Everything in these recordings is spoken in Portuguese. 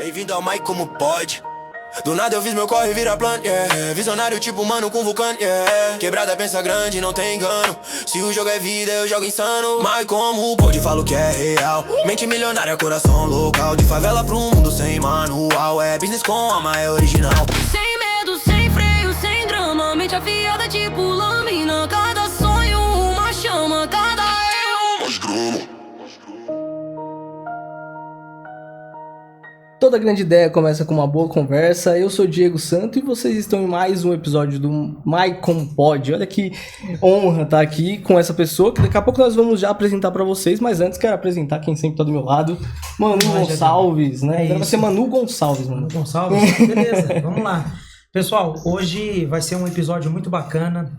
Bem-vindo ao Mike como pode. Do nada eu fiz meu corre virar plano, yeah. Visionário tipo mano com vulcano, yeah. Quebrada pensa grande, não tem engano. Se o jogo é vida, eu jogo insano. Mas como pode, falo que é real. Mente milionária, coração local. De favela pro mundo sem manual. É business com alma, é original. Sem medo, sem freio, sem drama. Mente afiada tipo lâmina. Cada sonho uma chama, cada erro mais grama. Toda grande ideia começa com uma boa conversa. Eu sou Diego Santo e vocês estão em mais um episódio do Mike Pod. Olha que honra estar aqui com essa pessoa, que daqui a pouco nós vamos já apresentar para vocês, mas antes quero apresentar quem sempre tá do meu lado, Manu Gonçalves, né? Agora vai ser Manu Gonçalves, mano. Manu Gonçalves? Beleza, vamos lá. Pessoal, hoje vai ser um episódio muito bacana.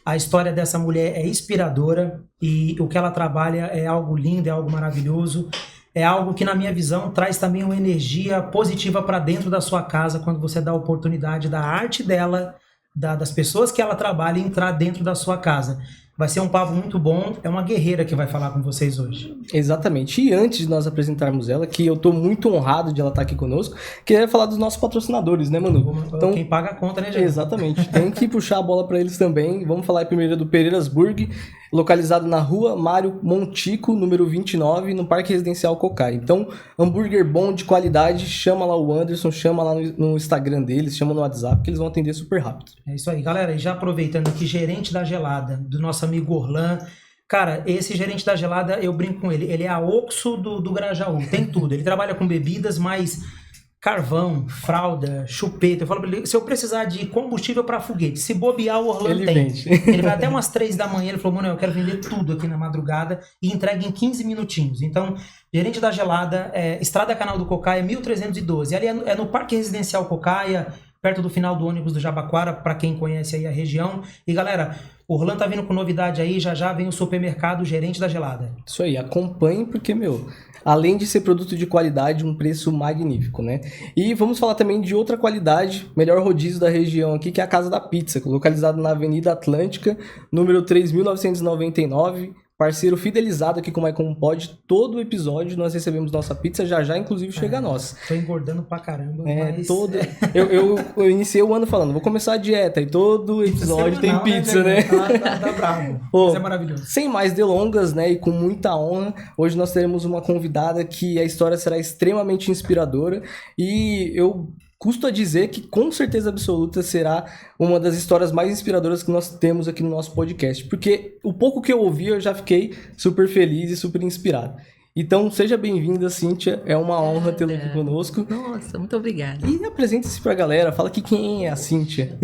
A história dessa mulher é inspiradora e o que ela trabalha é algo lindo, é algo maravilhoso. É algo que, na minha visão, traz também uma energia positiva para dentro da sua casa quando você dá a oportunidade da arte dela, das pessoas que ela trabalha, entrar dentro da sua casa. Vai ser um papo muito bom, é uma guerreira que vai falar com vocês hoje. Exatamente, e antes de nós apresentarmos ela, que eu tô muito honrado de ela estar aqui conosco, queria falar dos nossos patrocinadores, né, Manu? Então, quem paga a conta, né, gente? Exatamente, tem que puxar a bola para eles também. Vamos falar primeiro do Pereiras Burger, localizado na rua Mário Montico, número 29, no Parque Residencial Cocai. Então, hambúrguer bom, de qualidade, chama lá o Anderson, chama lá no Instagram deles, chama no WhatsApp, que eles vão atender super rápido. É isso aí, galera. E já aproveitando aqui, gerente da Gelada, do nosso amigo Orlan. Cara, esse gerente da Gelada, eu brinco com ele, ele é a Oxo do Grajaú, tem tudo. Ele trabalha com bebidas, mas carvão, fralda, chupeta. Eu falo pra ele, se eu precisar de combustível para foguete, se bobear, o Orlando tem. Vende. Ele vai até umas 3 da manhã, ele falou, mano, eu quero vender tudo aqui na madrugada e entrega em 15 minutinhos. Então, gerente da Gelada, Estrada Canal do Cocaia, 1312. Ali é no Parque Residencial Cocaia, perto do final do ônibus do Jabaquara, para quem conhece aí a região. E galera, o Orlando tá vindo com novidade aí, já vem o supermercado Gerente da Gelada. Isso aí, acompanhe porque, além de ser produto de qualidade, um preço magnífico, né? E vamos falar também de outra qualidade, melhor rodízio da região aqui, que é a Casa da Pizza, localizado na Avenida Atlântica, número 3999, parceiro fidelizado aqui com o Mike Pod. Todo episódio nós recebemos nossa pizza, já inclusive chega a nossa. Tô engordando pra caramba, mas... Eu iniciei o ano falando, vou começar a dieta, e todo episódio tem pizza, né? Tá bravo. Pô, isso é maravilhoso. Sem mais delongas, né, e com muita honra, hoje nós teremos uma convidada que a história será extremamente inspiradora, e eu custo a dizer que com certeza absoluta será uma das histórias mais inspiradoras que nós temos aqui no nosso podcast, porque o pouco que eu ouvi eu já fiquei super feliz e super inspirado. Então, seja bem-vinda, Cíntia, é uma honra tê-la aqui conosco. Nossa, muito obrigada. E apresente-se pra galera, fala aqui quem é a Cíntia.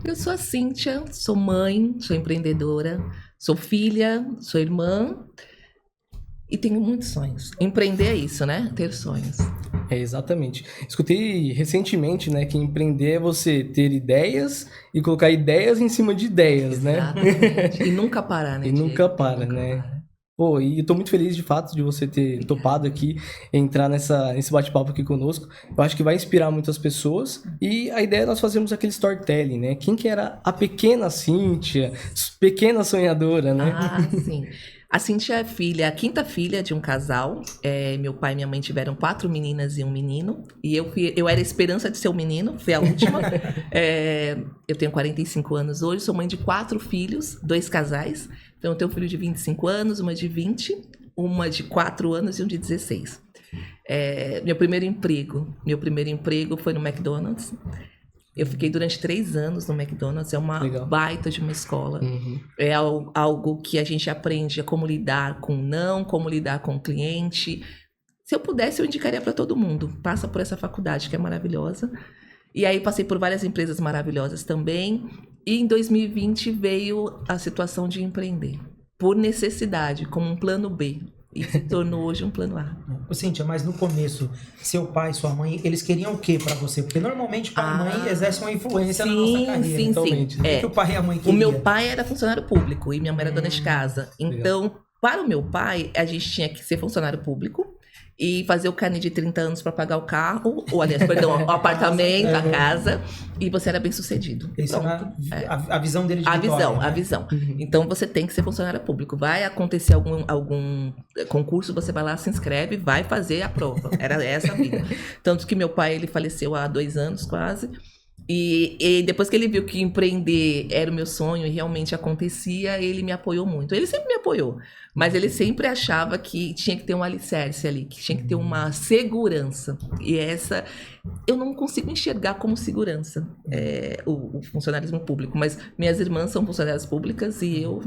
Eu sou a Cíntia, sou mãe, sou empreendedora, sou filha, sou irmã e tenho muitos sonhos. Empreender é isso, né? Ter sonhos. É, exatamente. Escutei recentemente, né, que empreender é você ter ideias e colocar ideias em cima de ideias, Exatamente. E nunca parar, né? E nunca para, né? Pô, e eu tô muito feliz de fato de você ter topado aqui, entrar nesse bate-papo aqui conosco. Eu acho que vai inspirar muitas pessoas. E a ideia é nós fazermos aquele storytelling, né? Quem que era a pequena Cíntia, pequena sonhadora, né? Ah, sim. A Cíntia é a quinta filha de um casal. Meu pai e minha mãe tiveram 4 meninas e um menino. E eu era a esperança de ser o menino, fui a última. Eu tenho 45 anos hoje, sou mãe de 4 filhos, 2 casais. Então eu tenho um filho de 25 anos, uma de 20, uma de 4 anos e um de 16. Meu primeiro emprego foi no McDonald's. Eu fiquei durante 3 anos no McDonald's, é uma baita de uma escola. Uhum. É algo que a gente aprende a como lidar com não, como lidar com o cliente. Se eu pudesse, eu indicaria para todo mundo. Passa por essa faculdade, que é maravilhosa. E aí passei por várias empresas maravilhosas também. E em 2020 veio a situação de empreender. Por necessidade, como um plano B. E se tornou hoje um plano A. Cíntia, mas no começo, seu pai, sua mãe, eles queriam o que pra você? Porque normalmente pai e mãe exercem uma influência na nossa carreira. Sim. O que o pai e a mãe queriam? O meu pai era funcionário público e minha mãe era dona de casa. Então, para o meu pai, a gente tinha que ser funcionário público e fazer o carnê de 30 anos para pagar o carro, ou aliás, perdão, o apartamento, a casa, e você era bem sucedido. Isso era a visão dele de A vitória, visão, né? a visão. Então você tem que ser funcionário público. Vai acontecer algum concurso, você vai lá, se inscreve, vai fazer a prova. Era essa a vida. Tanto que meu pai, ele faleceu há 2 anos quase. E depois que ele viu que empreender era o meu sonho e realmente acontecia, ele me apoiou muito. Ele sempre me apoiou, mas ele sempre achava que tinha que ter um alicerce ali, que tinha que ter uma segurança. E essa, eu não consigo enxergar como segurança, o funcionalismo público. Mas minhas irmãs são funcionárias públicas e eu...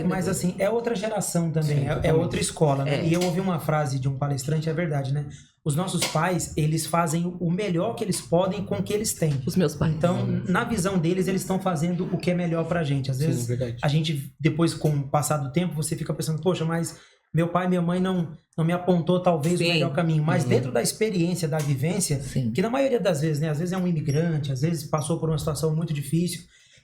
Mas assim, é outra geração também, é outra escola, né? E eu ouvi uma frase de um palestrante, é verdade, né? Os nossos pais, eles fazem o melhor que eles podem com o que eles têm. Os meus pais. Então, na visão deles, eles estão fazendo o que é melhor pra gente. Às vezes, a gente, depois, com o passar do tempo, você fica pensando, poxa, mas meu pai e minha mãe não me apontou talvez o melhor caminho. Mas dentro da experiência, da vivência, que na maioria das vezes, né? Às vezes é um imigrante, às vezes passou por uma situação muito difícil.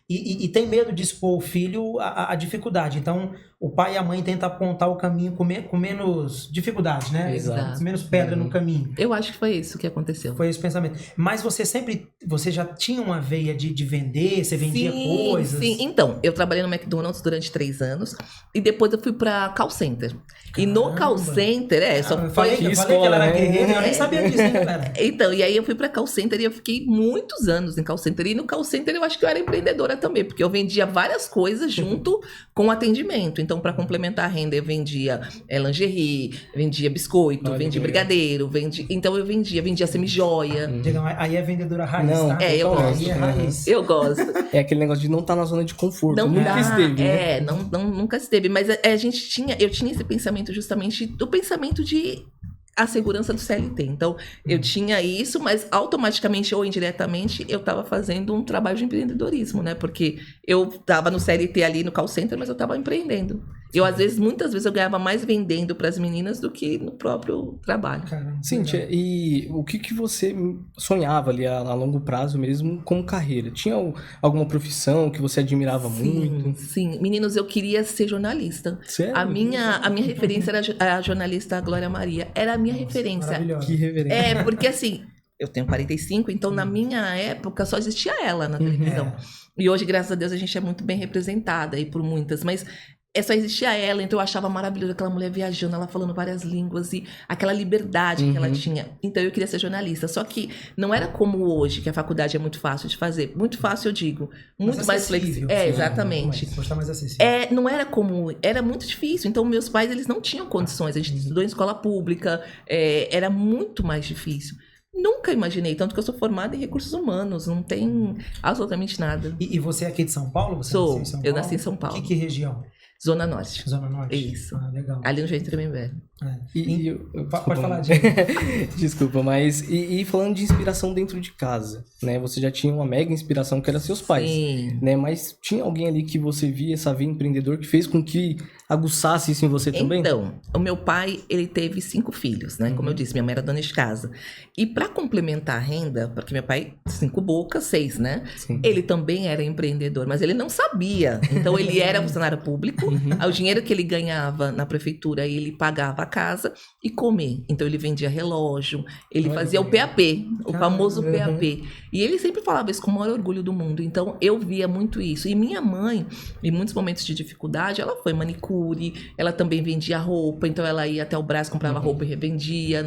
E tem medo de expor o filho à dificuldade. Então, o pai e a mãe tentam apontar o caminho com menos dificuldade, né? Exato. Menos pedra no caminho. Eu acho que foi isso que aconteceu. Foi esse pensamento. Mas você já tinha uma veia de vender? Você vendia coisas? Sim, então, eu trabalhei no McDonald's durante 3 anos e depois eu fui pra call center. E no call center, eu falei que ela era guerreira, eu nem sabia disso, hein, galera? Então, e aí eu fui pra call center e eu fiquei muitos anos em call center. E no call center eu acho que eu era empreendedora também, porque eu vendia várias coisas junto com o atendimento. Então, para complementar a renda, eu vendia lingerie, vendia biscoito, vendia brigadeiro, então eu vendia semi-joia. Aí é vendedora raiz, Não, tá? eu gosto. Aí é raiz. Eu gosto. É aquele negócio de não estar na zona de conforto. Não Nunca dá, esteve, né? nunca esteve. Mas eu tinha esse pensamento justamente do pensamento de a segurança do CLT. Então, eu tinha isso, mas automaticamente ou indiretamente eu estava fazendo um trabalho de empreendedorismo, né? Porque eu estava no CLT ali no call center, mas eu estava empreendendo. Muitas vezes eu ganhava mais vendendo para as meninas do que no próprio trabalho. Caramba, Cíntia, e o que você sonhava ali a longo prazo mesmo como carreira? Tinha alguma profissão que você admirava muito? Sim, meninos, eu queria ser jornalista. Sério? A minha referência era a jornalista Glória Maria. Era a minha referência. Maravilhosa. Que reverência. Porque assim, eu tenho 45, então na minha época só existia ela na televisão. E hoje, graças a Deus, a gente é muito bem representada aí por muitas, mas só existia ela, então eu achava maravilhoso aquela mulher viajando, ela falando várias línguas e aquela liberdade que ela tinha. Então eu queria ser jornalista, só que não era como hoje, que a faculdade é muito fácil de fazer. Muito fácil, eu digo. Muito mais flexível. Exatamente. Mais acessível. Não era como... Era muito difícil. Então meus pais, eles não tinham condições. A gente estudou em escola pública, era muito mais difícil. Nunca imaginei, tanto que eu sou formada em recursos humanos, não tem absolutamente nada. E você é aqui de São Paulo? Sou, eu nasci em São Paulo. Que região? Zona Norte. Zona Norte? Isso. Ah, legal. Ali no Jardim Tremembé. Pode falar, Diego. Desculpa, mas... E falando de inspiração dentro de casa, né? Você já tinha uma mega inspiração que era seus pais. Sim. Né? Mas tinha alguém ali que você via, essa veia empreendedor, que fez com que aguçasse isso em você também? Então, o meu pai, ele teve 5 filhos, né? Como eu disse, minha mãe era dona de casa. E para complementar a renda, porque meu pai, 5 bocas, 6, né? Sim. Ele também era empreendedor, mas ele não sabia. Então, ele era funcionário público. O dinheiro que ele ganhava na prefeitura, ele pagava a casa e comer. Então, ele vendia relógio, ele fazia o PAP, o famoso PAP. E ele sempre falava isso com o maior orgulho do mundo. Então, eu via muito isso. E minha mãe, em muitos momentos de dificuldade, ela foi manicure, ela também vendia roupa. Então, ela ia até o Brás, comprava roupa e revendia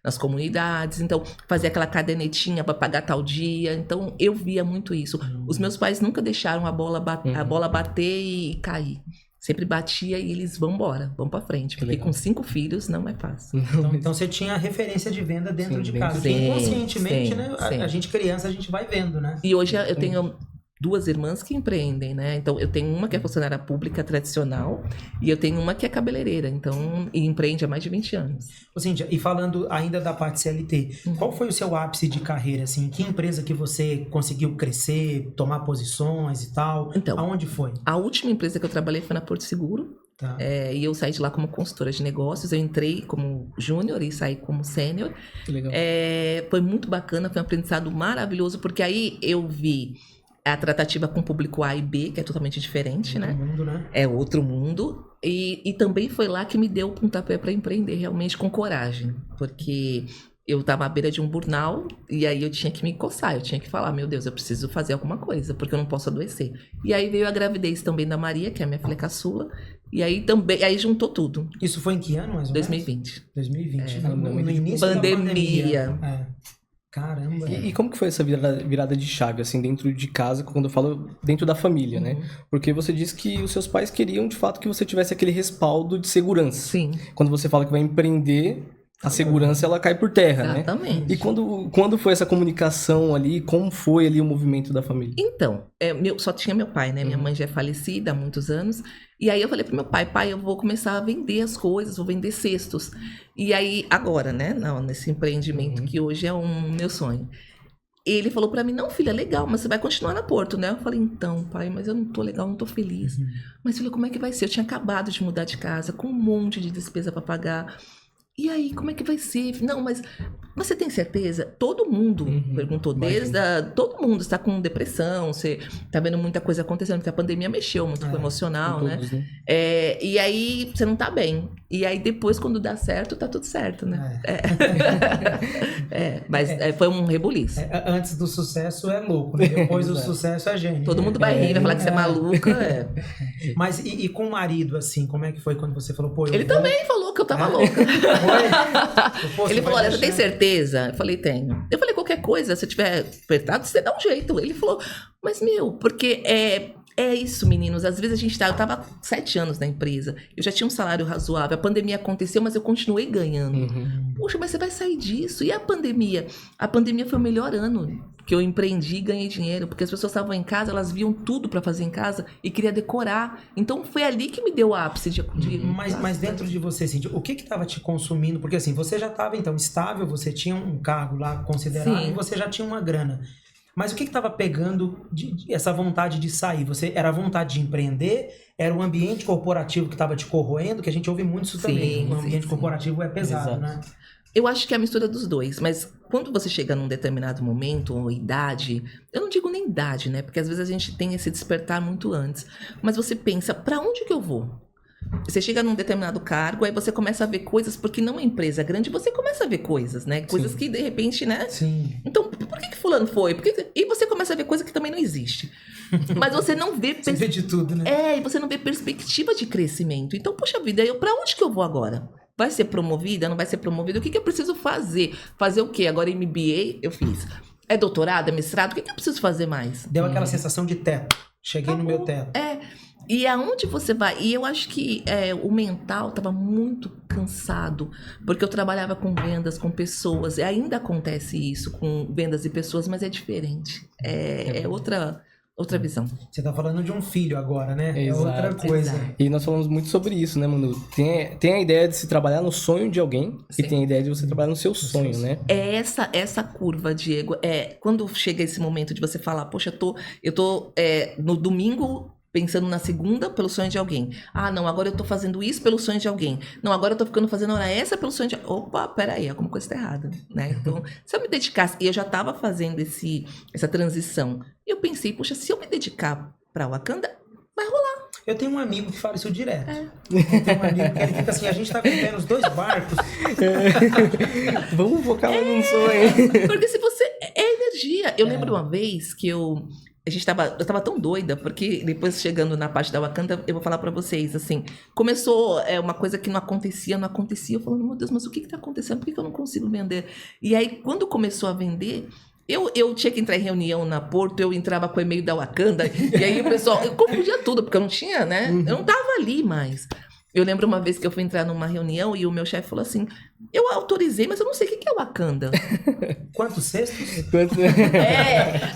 nas comunidades. Então, fazia aquela cadernetinha para pagar tal dia. Então, eu via muito isso. Os meus pais nunca deixaram a bola bater e cair. Sempre batia e eles vão embora, vão pra frente. Porque com 5 filhos não é fácil. Então você tinha referência de venda dentro de casa. Sim, inconscientemente, né? sim. A gente criança, a gente vai vendo, né? E hoje eu tenho 2 irmãs que empreendem, né? Então, eu tenho uma que é funcionária pública tradicional e eu tenho uma que é cabeleireira, então, e empreende há mais de 20 anos. Ô, Cíntia, e falando ainda da parte CLT, qual foi o seu ápice de carreira, assim? Que empresa que você conseguiu crescer, tomar posições e tal? Então, aonde foi? A última empresa que eu trabalhei foi na Porto Seguro. Tá. E eu saí de lá como consultora de negócios. Eu entrei como júnior e saí como sênior. Que legal. Foi muito bacana, foi um aprendizado maravilhoso, porque aí eu vi a tratativa com o público A e B, que é totalmente diferente, né? Mundo, né? É outro mundo. E também foi lá que me deu o pontapé para empreender realmente com coragem. Porque eu estava à beira de um burnout e aí eu tinha que me coçar. Eu tinha que falar, meu Deus, eu preciso fazer alguma coisa, porque eu não posso adoecer. E aí veio a gravidez também da Maria, que é a minha filha caçula. E aí também, aí juntou tudo. Isso foi em que ano, mais ou menos? 2020. 2020, É, no início pandemia. da pandemia. É. Caramba. E como que foi essa virada de chave, assim, dentro de casa, quando eu falo dentro da família, né? Porque você disse que os seus pais queriam, de fato, que você tivesse aquele respaldo de segurança. Sim. Quando você fala que vai empreender, a segurança, ela cai por terra, né? Exatamente. E quando foi essa comunicação ali, como foi ali o movimento da família? Então, só tinha meu pai, né? Minha mãe já é falecida há muitos anos. E aí eu falei pro meu pai, eu vou começar a vender as coisas, vou vender cestos. E aí, agora, né? Não, nesse empreendimento que hoje é um meu sonho. Ele falou pra mim, não, filha, legal, mas você vai continuar na Porto, né? Eu falei, então, pai, mas eu não tô legal, não tô feliz. Mas, filha, como é que vai ser? Eu tinha acabado de mudar de casa, com um monte de despesa pra pagar. E aí, como é que vai ser? Não, mas você tem certeza? Todo mundo perguntou, todo mundo está com depressão, você tá vendo muita coisa acontecendo, porque a pandemia mexeu muito com o emocional, né? Todos, né? E aí, você não tá bem. E aí, depois, quando dá certo, tá tudo certo, né? Mas foi um rebuliço. Antes do sucesso é louco, né? Depois do sucesso é gênio. Todo mundo vai rir, vai falar que você é maluca. Mas e com o marido, assim, como é que foi quando você falou, pô, Ele também falou que eu tava louca. Ele falou, olha, você tem certeza? Eu falei, tenho. Eu falei, qualquer coisa, se tiver apertado, você dá um jeito. Ele falou, mas porque é isso, meninos. Às vezes eu tava 7 anos na empresa, eu já tinha um salário razoável, a pandemia aconteceu, mas eu continuei ganhando. Poxa, mas você vai sair disso. E a pandemia? A pandemia foi o melhor ano que eu empreendi e ganhei dinheiro, porque as pessoas estavam em casa, elas viam tudo pra fazer em casa e queria decorar. Então foi ali que me deu o ápice de Mas dentro de você, assim, o que estava te consumindo? Porque assim, você já estava então estável, você tinha um cargo lá considerável. Sim. E você já tinha uma grana. Mas o que estava pegando essa vontade de sair? Era a vontade de empreender? Era o ambiente corporativo que estava te corroendo? Que a gente ouve muito isso também. O ambiente corporativo é pesado, exato, né? Eu acho que é a mistura dos dois, mas quando você chega num determinado momento ou idade, eu não digo nem idade, né? Porque às vezes a gente tem esse despertar muito antes. Mas você pensa, pra onde que eu vou? Você chega num determinado cargo, aí você começa a ver coisas, porque não é empresa grande, você começa a ver coisas, né? Coisas que de repente, né? Sim. Então, por que fulano foi? E você começa a ver coisa que também não existe. Mas você não vê... Você vê de tudo, né? E você não vê perspectiva de crescimento. Então, poxa vida, pra onde que eu vou agora? Vai ser promovida? Não vai ser promovida? O que eu preciso fazer? Fazer o quê? Agora MBA eu fiz. É doutorado? É mestrado? O que eu preciso fazer mais? Deu aquela sensação de teto. Cheguei no meu teto. E aonde você vai? E eu acho que o mental estava muito cansado, porque eu trabalhava com vendas, com pessoas, e ainda acontece isso com vendas e pessoas, mas é diferente. É outra visão. Você tá falando de um filho agora, né? Exato, outra coisa. Exato. E nós falamos muito sobre isso, né, Manu? Tem a ideia de se trabalhar no sonho de alguém. Sim. E tem a ideia de você trabalhar no seu sonho, né? É essa curva, Diego. Quando chega esse momento de você falar, poxa, eu tô no domingo pensando na segunda pelo sonho de alguém. Ah, não, agora eu tô fazendo isso pelo sonho de alguém. Não, agora eu tô ficando fazendo hora essa pelo sonho de... Opa, peraí, alguma coisa tá errada, né? Então, se eu me dedicasse... E eu já tava fazendo essa transição. E eu pensei, poxa, se eu me dedicar pra Wakanda, vai rolar. Eu tenho um amigo que fala isso direto. Eu tenho um amigo que ele fica assim, a gente tá vivendo os 2 barcos. Vamos focar num sonho. Porque se você... É energia. Eu lembro uma vez que eu tava tão doida, porque depois chegando na parte da Wakanda, eu vou falar pra vocês, assim, começou uma coisa que não acontecia, eu falando, meu Deus, mas o que tá acontecendo? Por que eu não consigo vender? E aí, quando começou a vender, eu tinha que entrar em reunião na Porto, eu entrava com o e-mail da Wakanda, e aí o pessoal, eu confundia tudo, porque eu não tinha, né? Eu não tava ali mais. Eu lembro uma vez que eu fui entrar numa reunião e o meu chefe falou assim, eu autorizei, mas eu não sei o que é Wakanda. Quantos cestos?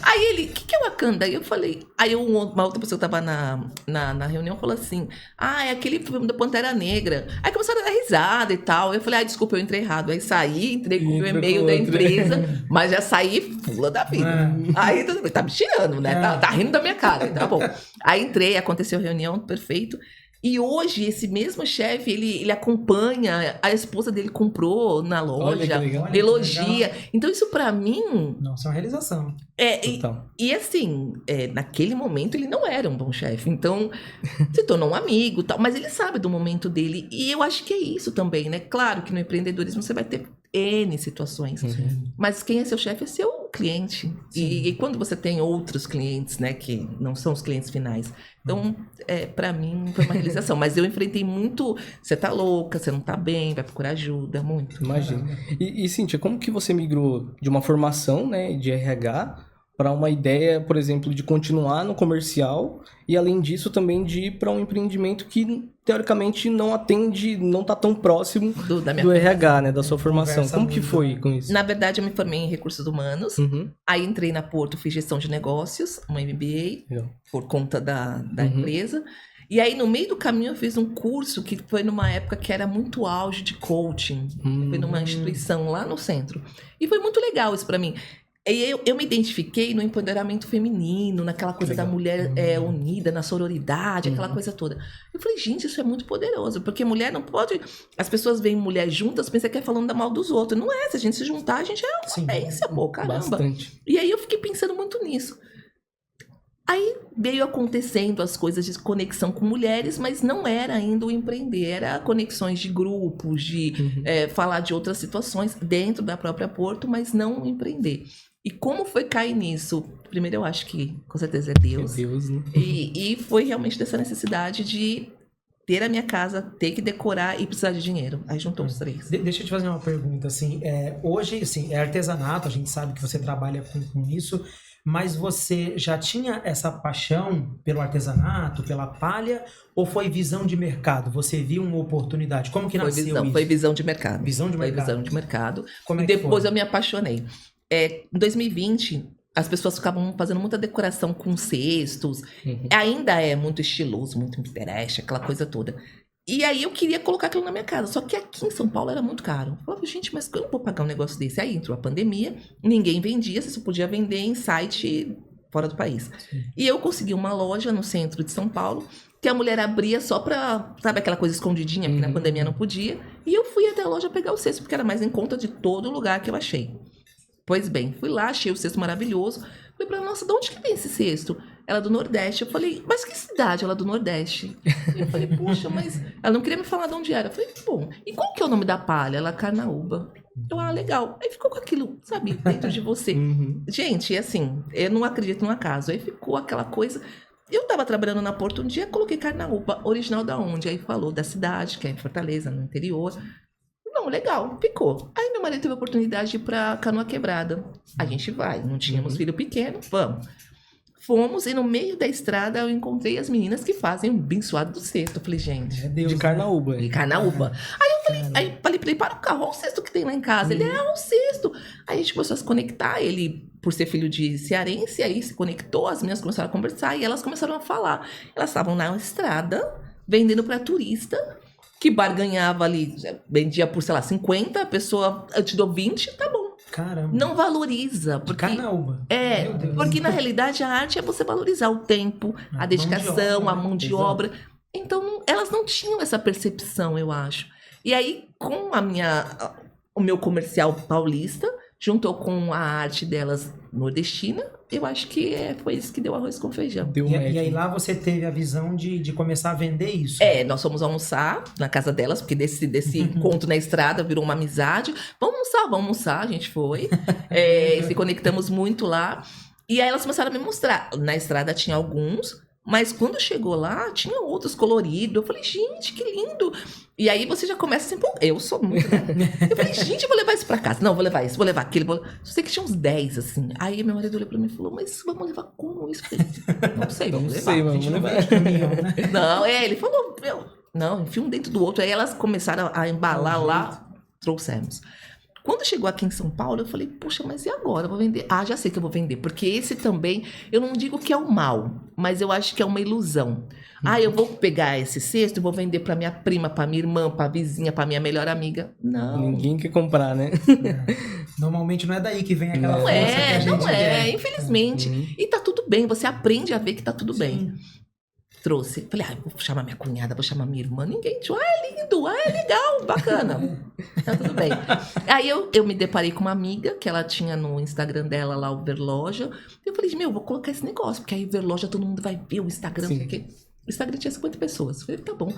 Aí ele, o que é Wakanda? Aí eu falei, uma outra pessoa que tava na reunião falou assim, é aquele filme da Pantera Negra. Aí começaram a dar risada e tal. Eu falei, desculpa, eu entrei errado. Aí saí, entrei com o e-mail da empresa, mas já saí fula da vida. Aí tá me tirando, né? Tá rindo da minha cara. Tá bom. Aí entrei, aconteceu a reunião, perfeito. E hoje, esse mesmo chefe, ele acompanha, a esposa dele comprou na Olha que loja, legal. Olha que elogia. legal. Então, isso pra mim, Nossa, é uma realização. Total. e assim, naquele momento ele não era um bom chefe. Então, se tornou um amigo, tal, mas ele sabe do momento dele. E eu acho que é isso também, né? Claro que no empreendedorismo você vai ter N situações. Mas quem é seu chefe é seu cliente. E quando você tem outros clientes, né, que não são os clientes finais. Então, pra mim, foi uma realização. Mas eu enfrentei muito, você tá louca, você não tá bem, vai procurar ajuda, muito. Imagina. E Cíntia, como que você migrou de uma formação, né, de RH para uma ideia, por exemplo, de continuar no comercial e, além disso, também de ir para um empreendimento que, teoricamente, não atende, não tá tão próximo Da minha do RH, né, da sua formação. Conversa Como que muito, foi né? com isso? Na verdade, eu me formei em recursos humanos. Uhum. Aí entrei na Porto, fiz gestão de negócios, uma MBA, Legal. por conta da empresa. E aí, no meio do caminho, eu fiz um curso que foi numa época que era muito auge de coaching. Foi numa instituição lá no centro. E foi muito legal isso pra mim. E eu me identifiquei no empoderamento feminino, naquela coisa da mulher unida, na sororidade, aquela coisa toda. Eu falei, gente, isso é muito poderoso, porque mulher não pode... As pessoas veem mulher juntas, pensam que é falando da mal dos outros. Não é, se a gente se juntar, a gente é uma bênção, pô, caramba. Bastante. E aí eu fiquei pensando muito nisso. Aí veio acontecendo as coisas de conexão com mulheres, mas não era ainda o empreender, era conexões de grupos, de falar de outras situações dentro da própria Porto, mas não empreender. E como foi cair nisso? Primeiro, eu acho que com certeza é Deus. Meu Deus, né? E foi realmente dessa necessidade de ter a minha casa, ter que decorar e precisar de dinheiro. Aí juntou os três. Deixa eu te fazer uma pergunta, assim, hoje, assim, é artesanato, a gente sabe que você trabalha com isso, mas você já tinha essa paixão pelo artesanato, pela palha, ou foi visão de mercado? Você viu uma oportunidade? Como que nasceu isso? Foi visão de mercado. Visão de mercado. Foi visão de mercado. Como é E que depois foi? eu me apaixonei. Em 2020, as pessoas ficavam fazendo muita decoração com cestos. Ainda é muito estiloso, muito Pinterest, aquela coisa toda. E aí eu queria colocar aquilo na minha casa. Só que aqui em São Paulo era muito caro. Eu falava, gente, mas eu não vou pagar um negócio desse. Aí entrou a pandemia, ninguém vendia, você só podia vender em site fora do país. E eu consegui uma loja no centro de São Paulo, que a mulher abria só pra, sabe, aquela coisa escondidinha, porque na pandemia não podia. E eu fui até a loja pegar o cesto, porque era mais em conta de todo lugar que eu achei. Pois bem, fui lá, achei o cesto maravilhoso. Falei pra ela, nossa, de onde que vem esse cesto? Ela é do Nordeste. Eu falei, mas que cidade? Ela é do Nordeste. Eu falei, puxa, mas... Ela não queria me falar de onde era. Eu falei, bom, e qual que é o nome da palha? Ela, Carnaúba. Eu, legal. Aí ficou com aquilo, sabe, dentro de você. Gente, assim, eu não acredito no acaso. Aí ficou aquela coisa... Eu tava trabalhando na Porto um dia, coloquei Carnaúba, original da onde? Aí falou da cidade, que é em Fortaleza, no interior. Não, legal, ficou. Aí meu marido teve a oportunidade de ir pra Canoa Quebrada. A gente vai, não tínhamos filho pequeno, vamos. Fomos e no meio da estrada eu encontrei as meninas que fazem o bençoado do cesto. Eu falei, gente, De Carnaúba. de Carnaúba. Aí eu falei pra ele, para o carro, olha o cesto que tem lá em casa. Ele, o cesto. Aí a gente começou a se conectar, ele, por ser filho de cearense, aí se conectou, as meninas começaram a conversar e elas começaram a falar. Elas estavam na estrada, vendendo pra turista, que barganhava ali, vendia por, sei lá, 50, a pessoa, eu te dou 20, tá bom. Caramba. Não valoriza. De Porque, Carnaúba. Meu Deus. porque na realidade a arte é você valorizar o tempo, a dedicação, a mão de obra. Então, elas não tinham essa percepção, eu acho. E aí, com o meu comercial paulista, juntou com a arte delas nordestina, eu acho que foi isso que deu arroz com feijão. Deu E match. aí lá você teve a visão de começar a vender isso. Nós fomos almoçar na casa delas, porque desse encontro na estrada virou uma amizade. Vamos almoçar, a gente foi. Se conectamos muito lá. E aí elas começaram a me mostrar. Na estrada tinha alguns, mas quando chegou lá, tinha outros coloridos. Eu falei, gente, que lindo. E aí você já começa assim, pô, eu sou muito, né? Eu falei, gente, eu vou levar isso pra casa. Não, vou levar isso, vou levar aquilo. Eu sei que tinha uns 10, assim. Aí meu marido olhou pra mim e falou, mas vamos levar como isso? Eu falei, não sei, vamos levar. Sei, A vamos gente não levar. vende caminhão, né? Não, ele falou, não, enfia um dentro do outro. Aí elas começaram a embalar lá, trouxemos. Quando chegou aqui em São Paulo, eu falei, puxa, mas e agora? Eu vou vender? Já sei que eu vou vender. Porque esse também, eu não digo que é o mal, mas eu acho que é uma ilusão. Eu vou pegar esse cesto e vou vender pra minha prima, pra minha irmã, pra vizinha, pra minha melhor amiga. Não. Ninguém quer comprar, né? Normalmente não é daí que vem aquela Não força que a gente não é, quer. infelizmente. E tá tudo bem, você aprende a ver que tá tudo bem. trouxe? Falei, vou chamar minha cunhada, vou chamar minha irmã. Ninguém tinha. É lindo, é legal, bacana. Tá tudo bem. Aí eu me deparei com uma amiga, que ela tinha no Instagram dela lá o Verloja. Eu falei, vou colocar esse negócio, porque aí o Verloja todo mundo vai ver o Instagram. Porque o Instagram tinha 50 pessoas. Eu falei, tá bom.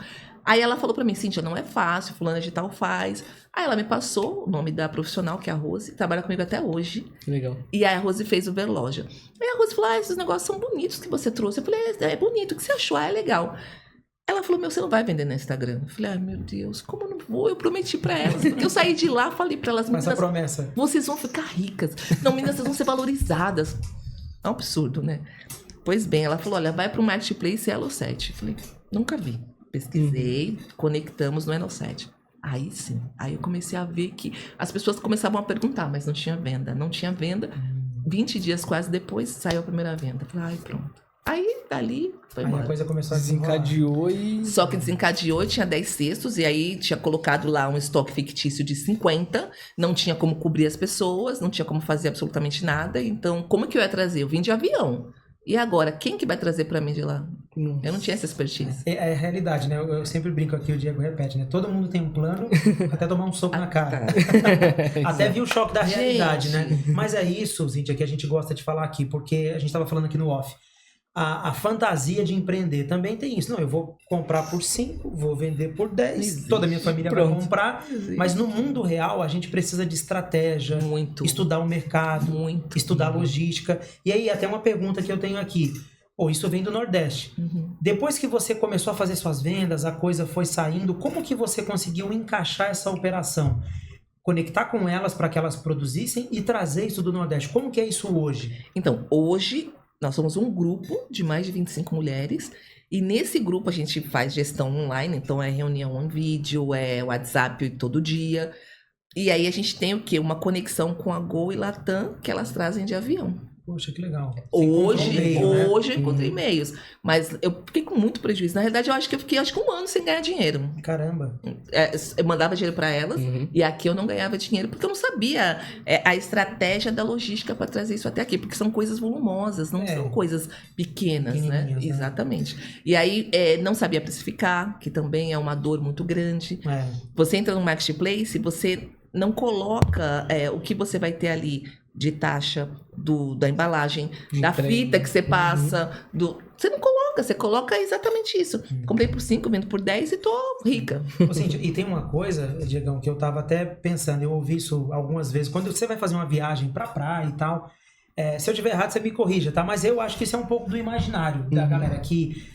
Aí ela falou pra mim, Cíntia, não é fácil, fulana de tal faz. Aí ela me passou o nome da profissional, que é a Rose, trabalha comigo até hoje. Legal. E aí a Rose fez o Verloja. Aí a Rose falou, esses negócios são bonitos que você trouxe. Eu falei, é bonito, o que você achou? É legal. Ela falou, você não vai vender no Instagram. Eu falei, meu Deus, como eu não vou? Eu prometi pra elas. Porque eu saí de lá, falei pra elas, meninas, essa promessa. vocês vão ficar ricas. Não, meninas, vocês vão ser valorizadas. É um absurdo, né? Pois bem, ela falou, olha, vai pro Marketplace Elo7. Eu falei, nunca vi. Pesquisei, conectamos no Elo7. Aí sim, aí eu comecei a ver que as pessoas começavam a perguntar, mas não tinha venda. Não tinha venda. 20 dias quase depois, saiu a primeira venda. Falei, pronto. Aí, dali, foi embora. Aí a coisa começou a Desencadeou e... Só que desencadeou, tinha 10 cestos, e aí tinha colocado lá um estoque fictício de 50, não tinha como cobrir as pessoas, não tinha como fazer absolutamente nada, então como que eu ia trazer? Eu vim de avião. E agora, quem que vai trazer pra mim de lá? Eu não tinha essa expertise. É a realidade, né? Eu sempre brinco aqui, o Diego repete, né? Todo mundo tem um plano até tomar um soco na cara. Até vir o choque da realidade, né? Mas é isso, Cíntia, que a gente gosta de falar aqui, porque a gente estava falando aqui no off. A fantasia de empreender também tem isso. Não, eu vou comprar por 5, vou vender por 10, toda a minha família vai comprar. Mas no mundo real, a gente precisa de estratégia, estudar o mercado, estudar logística. E aí, até uma pergunta que eu tenho aqui. Isso vem do Nordeste. Depois que você começou a fazer suas vendas, a coisa foi saindo, como que você conseguiu encaixar essa operação? Conectar com elas para que elas produzissem e trazer isso do Nordeste. Como que é isso hoje? Então, hoje... Nós somos um grupo de mais de 25 mulheres e nesse grupo a gente faz gestão online, então é reunião em vídeo, é WhatsApp todo dia. E aí a gente tem o quê? Uma conexão com a Gol e Latam que elas trazem de avião. Poxa, que legal. Hoje eu encontrei e-mails, mas eu fiquei com muito prejuízo. Na verdade, eu acho que eu fiquei um ano sem ganhar dinheiro. Caramba. Eu mandava dinheiro para elas e aqui eu não ganhava dinheiro porque eu não sabia a estratégia da logística para trazer isso até aqui, porque são coisas volumosas, não são coisas pequenas, né? Exatamente. E aí não sabia precificar, que também é uma dor muito grande. Você entra no Marketplace, você não coloca o que você vai ter ali de taxa da embalagem, da fita que você passa, você não coloca, você coloca exatamente isso. Comprei por 5, vendo por 10 e tô rica. E tem uma coisa, Diegão, que eu tava até pensando, eu ouvi isso algumas vezes, quando você vai fazer uma viagem pra praia e tal, se eu tiver errado, você me corrija, tá? Mas eu acho que isso é um pouco do imaginário da galera, que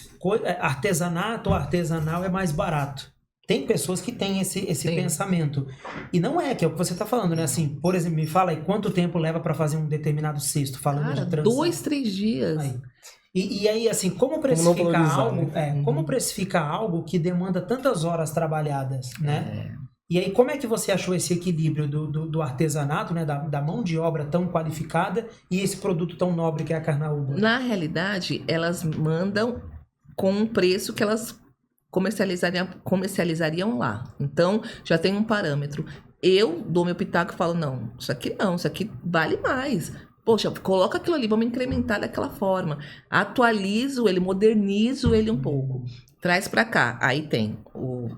artesanato ou artesanal é mais barato. Tem pessoas que têm esse pensamento. E não que é o que você está falando, né? Assim, por exemplo, me fala aí quanto tempo leva para fazer um determinado cesto, falando de trança. 2, 3 dias. Aí. E aí, assim, como precificar algo, como precificar algo que demanda tantas horas trabalhadas, né? E aí, como é que você achou esse equilíbrio do artesanato, né? Da mão de obra tão qualificada e esse produto tão nobre que é a carnaúba? Na realidade, elas mandam com um preço que elas comercializariam lá. Então, já tem um parâmetro. Eu dou meu pitaco e falo, não, isso aqui vale mais. Poxa, coloca aquilo ali, vamos incrementar daquela forma. Atualizo ele, modernizo ele um pouco. Traz pra cá. Aí tem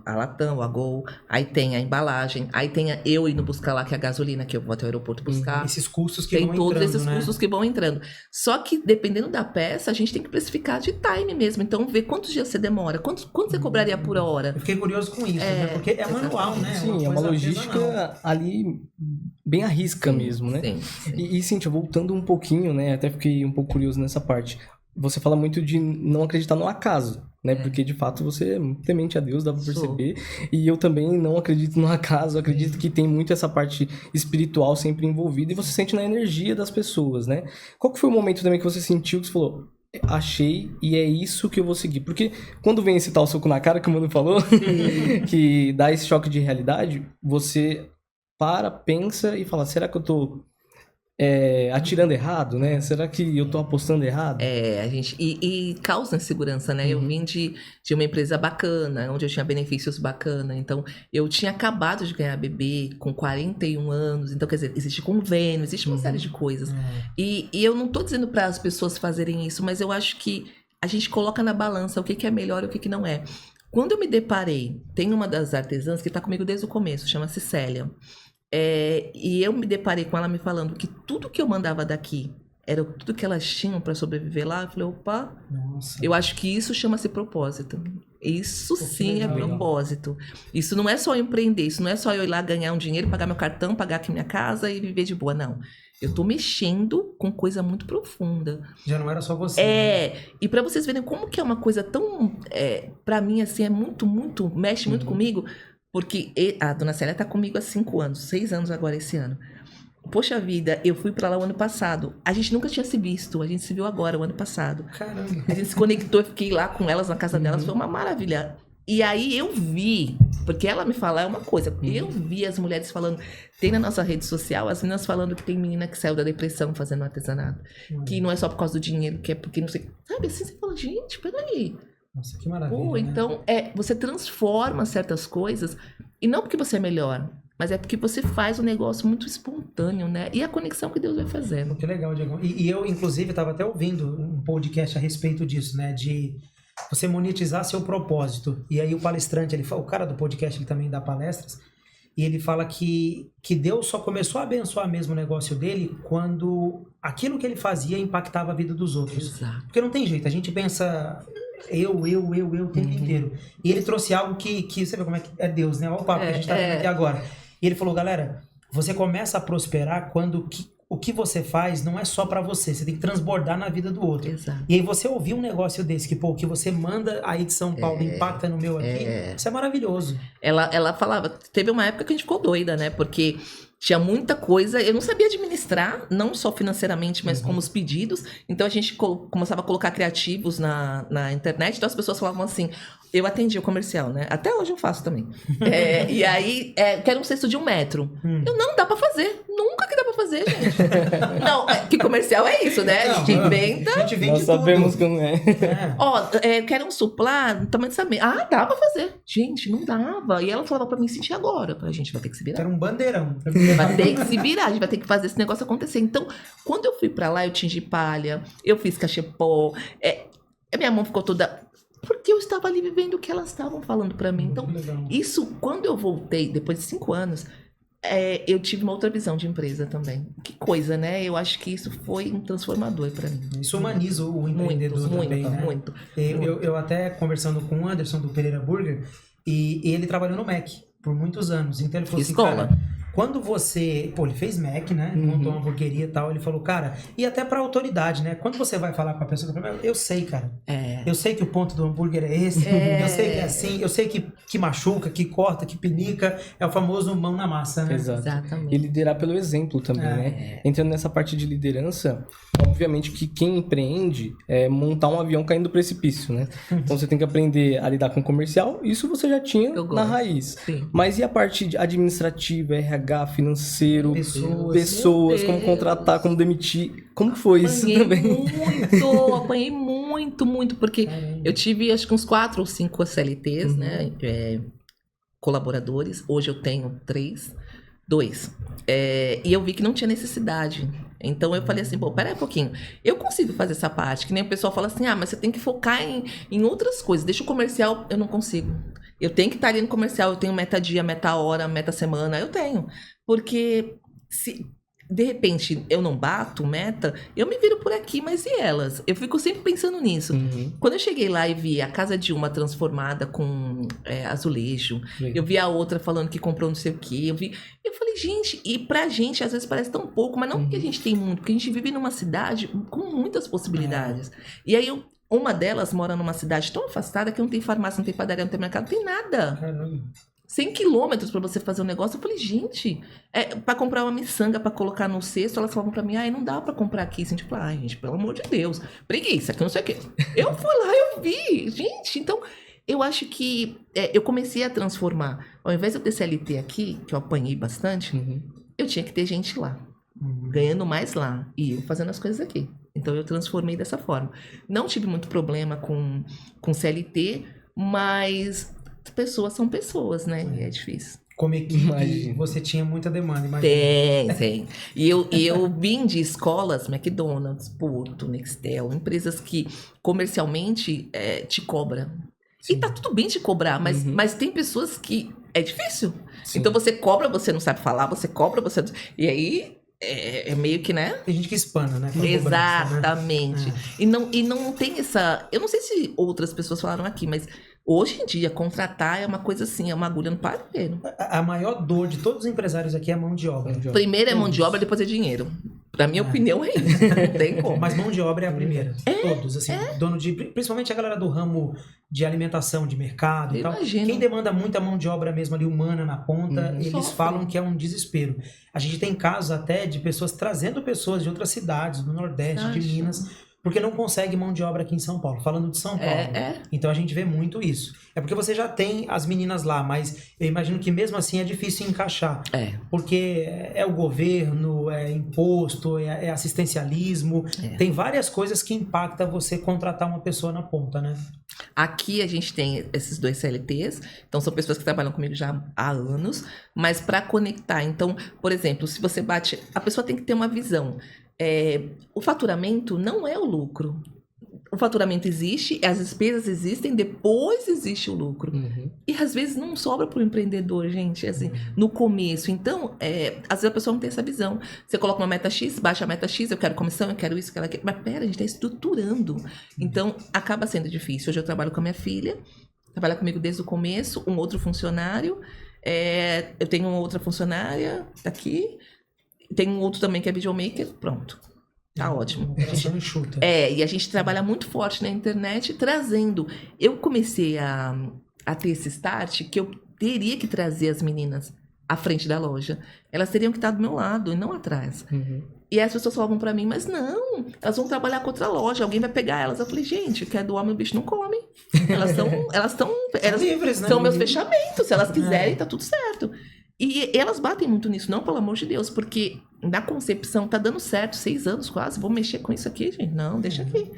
a Latam, a Gol, aí tem a embalagem, aí tem eu indo buscar lá, que é a gasolina, que eu vou até o aeroporto buscar. Esses custos que vão entrando, Tem todos esses custos que vão entrando. Só que, dependendo da peça, a gente tem que precificar de time mesmo. Então, ver quantos dias você demora, quanto você cobraria por hora. Eu fiquei curioso com isso, né? Porque é manual, né? Sim, é uma logística ali bem à risca mesmo, né? Sim. E, Cíntia, voltando um pouquinho, né? Até fiquei um pouco curioso nessa parte. Você fala muito de não acreditar no acaso, né? Porque, de fato, você é muito temente a Deus, dá pra perceber. E eu também não acredito no acaso, acredito que tem muito essa parte espiritual sempre envolvida e você sente na energia das pessoas, né? Qual que foi o momento também que você sentiu que você falou, achei e é isso que eu vou seguir? Porque quando vem esse tal soco na cara que o Mano falou, que dá esse choque de realidade, você pensa e fala, será que eu tô atirando errado, né? Será que eu tô apostando errado? A gente... E causa insegurança, né? Eu vim de uma empresa bacana, onde eu tinha benefícios bacana. Então, eu tinha acabado de ganhar bebê com 41 anos. Então, quer dizer, existe convênio, existe uma série de coisas. E eu não tô dizendo para as pessoas fazerem isso, mas eu acho que a gente coloca na balança o que é melhor e o que não é. Quando eu me deparei, tem uma das artesãs que está comigo desde o começo, chama-se Célia. E eu me deparei com ela me falando que tudo que eu mandava daqui era tudo que elas tinham para sobreviver lá. Eu falei, opa, Nossa. eu acho que isso chama-se propósito. Isso sim é legal. propósito. Isso não é só eu empreender, isso não é só eu ir lá ganhar um dinheiro, pagar meu cartão, pagar aqui minha casa e viver de boa, não. Eu tô mexendo com coisa muito profunda. Já não era só você. Né? E para vocês verem como que é uma coisa tão, para mim assim, é muito, mexe muito comigo, porque a dona Célia tá comigo há 5 anos, 6 anos agora esse ano. Poxa vida, eu fui pra lá o ano passado. A gente nunca tinha se visto, a gente se viu agora, o ano passado. Caramba. A gente se conectou, eu fiquei lá com elas na casa delas, foi uma maravilha. E aí eu vi, porque ela me fala é uma coisa, eu vi as mulheres falando, tem na nossa rede social, as meninas falando que tem menina que saiu da depressão fazendo artesanato, que não é só por causa do dinheiro, que é porque não sei, sabe, assim, você fala, gente, peraí. Nossa, que maravilha. Pô, né? então, você transforma certas coisas, e não porque você é melhor, mas é porque você faz um negócio muito espontâneo, né? E a conexão que Deus vai fazendo. Que legal, Diego. E eu, inclusive, estava até ouvindo um podcast a respeito disso, né? De você monetizar seu propósito. E aí o palestrante, o cara do podcast, ele também dá palestras, e ele fala que Deus só começou a abençoar mesmo o negócio dele quando aquilo que ele fazia impactava a vida dos outros. Exato. Porque não tem jeito, a gente pensa eu o tempo inteiro. E ele trouxe algo que você vê como é que é Deus, né? Olha o papo que a gente tá vendo aqui agora. E ele falou, galera, você começa a prosperar quando o que você faz não é só pra você, você tem que transbordar na vida do outro. Exato. E aí você ouvir um negócio desse, que o que você manda aí de São Paulo impacta no meu aqui, isso é maravilhoso. Ela falava, teve uma época que a gente ficou doida, né? Porque tinha muita coisa, eu não sabia administrar, não só financeiramente, mas como os pedidos. Então a gente começava a colocar criativos na internet, então as pessoas falavam assim, eu atendia o comercial, né? Até hoje eu faço também. E aí, quero um cesto de 1 metro. Eu, não dá pra fazer. Nunca que dá pra fazer, gente. Não, que comercial é isso, né? A gente inventa. A gente vende Nós sabemos tudo. como é. Ó, quero um suplá no tamanho dessa mesa. Ah, dá pra fazer. Gente, não dava. E ela falava pra mim, sentir agora. A gente vai ter que se virar. Era um bandeirão. Vai ter que se virar, a gente vai ter que fazer esse negócio acontecer. Então, quando eu fui pra lá, eu tingi palha, eu fiz cachepô, a minha mão ficou toda... Porque eu estava ali vivendo o que elas estavam falando pra mim. Então, isso, quando eu voltei, depois de 5 anos, eu tive uma outra visão de empresa também. Que coisa, né? Eu acho que isso foi um transformador pra mim. Isso humaniza o empreendedor também, né? Muito. Eu até conversando com o Anderson do Pereira Burger, e ele trabalhou no Mac por muitos anos. Então ele falou assim, Escola. cara, quando você... Pô, ele fez Mac, né? Montou uma hamburgueria e tal. Ele falou, cara... E até pra autoridade, né? Quando você vai falar com a pessoa... Eu sei, cara. Eu sei que o ponto do hambúrguer é esse. Eu sei que é assim. Eu sei que machuca, que corta, que pinica. É o famoso mão na massa, né? Exato. Exatamente. E liderar pelo exemplo também, né? Entrando nessa parte de liderança, obviamente que quem empreende é montar um avião caindo do precipício, né? Então você tem que aprender a lidar com o comercial. Isso você já tinha na raiz. Sim. Mas e a parte administrativa, RH, financeiro, Pessoas, como contratar, como demitir? Como que foi isso também? Apanhei muito, porque eu tive acho que uns 4 ou 5 CLTs, né? Colaboradores. Hoje eu tenho 2. E eu vi que não tinha necessidade. Então eu falei assim, pô, pera aí um pouquinho. Eu consigo fazer essa parte, que nem o pessoal fala assim, mas você tem que focar em outras coisas. Deixa o comercial, eu não consigo. Eu tenho que estar ali no comercial, eu tenho meta dia, meta hora, meta semana, eu tenho. Porque se de repente eu não bato meta, eu me viro por aqui, mas e elas? Eu fico sempre pensando nisso. Quando eu cheguei lá e vi a casa de uma transformada com azulejo, eu vi a outra falando que comprou não sei o quê, eu falei, gente, e pra gente às vezes parece tão pouco, mas não porque a gente tem muito, porque a gente vive numa cidade com muitas possibilidades. E aí uma delas mora numa cidade tão afastada que não tem farmácia, não tem padaria, não tem mercado, não tem nada. Caramba. 100 quilômetros pra você fazer um negócio. Eu falei, gente, pra comprar uma miçanga pra colocar no cesto, elas falavam pra mim, não dá pra comprar aqui. Assim, tipo, gente, pelo amor de Deus, preguiça, que não sei o quê. Eu fui lá, eu vi, gente, então, eu acho que eu comecei a transformar. Ao invés de eu ter CLT aqui, que eu apanhei bastante, eu tinha que ter gente lá, ganhando mais lá, e eu fazendo as coisas aqui. Então, eu transformei dessa forma. Não tive muito problema com CLT, mas... pessoas são pessoas, né? E é difícil. Como equipe, Imagina. você tinha muita demanda, imagina. Tem. E eu vim de escolas, McDonald's, Porto, Nextel, empresas que comercialmente te cobram. E tá tudo bem te cobrar, mas tem pessoas que é difícil. Sim. Então você cobra, você não sabe falar, você cobra, você... E aí é meio que, né? Tem gente que espana, né? Com cobrança, né? Exatamente. E não tem essa... Eu não sei se outras pessoas falaram aqui, mas hoje em dia, contratar é uma coisa assim, é uma agulha no palheiro. A maior dor de todos os empresários aqui é a mão de obra. Primeiro é mão de obra, depois é dinheiro. Pra minha opinião é isso. Não tem como. Mas mão de obra é a primeira. Todos, assim, dono de... Principalmente a galera do ramo de alimentação, de mercado e Eu tal. imagino. Quem demanda muita mão de obra mesmo ali, humana, na ponta, eles Sofre. falam que é um desespero. A gente tem casos até de pessoas trazendo pessoas de outras cidades, do Nordeste, de Acho. Minas, porque não consegue mão de obra aqui em São Paulo. Falando de São Paulo. Então a gente vê muito isso. É porque você já tem as meninas lá, mas eu imagino que mesmo assim é difícil encaixar. Porque é o governo, é imposto, é assistencialismo. Tem várias coisas que impactam você contratar uma pessoa na ponta, né? Aqui a gente tem esses 2 CLTs, então são pessoas que trabalham comigo já há anos, mas para conectar, então, por exemplo, se você bate, a pessoa tem que ter uma visão. O faturamento não é o lucro. O faturamento existe, as despesas existem, depois existe o lucro. E às vezes não sobra para o empreendedor, gente, assim, no começo. Então, às vezes a pessoa não tem essa visão. Você coloca uma meta X, baixa a meta X, eu quero comissão, eu quero isso, eu quero aquilo. Mas pera, a gente está estruturando. Então, acaba sendo difícil. Hoje eu trabalho com a minha filha, trabalha comigo desde o começo, um outro funcionário. Eu tenho uma outra funcionária aqui, tem um outro também que é videomaker, pronto. Tá ótimo. Operação enxuta. E a gente trabalha muito forte na internet, trazendo... Eu comecei a ter esse start que eu teria que trazer as meninas à frente da loja. Elas teriam que estar do meu lado e não atrás. E as pessoas falavam pra mim, mas não, elas vão trabalhar com outra loja, alguém vai pegar elas. Eu falei, gente, que é do homem, o bicho não come. Elas livres, né? são meus fechamentos, se elas quiserem, tá tudo certo. E elas batem muito nisso, não, pelo amor de Deus, porque na concepção tá dando certo, 6 anos quase, vou mexer com isso aqui, gente, não, deixa aqui.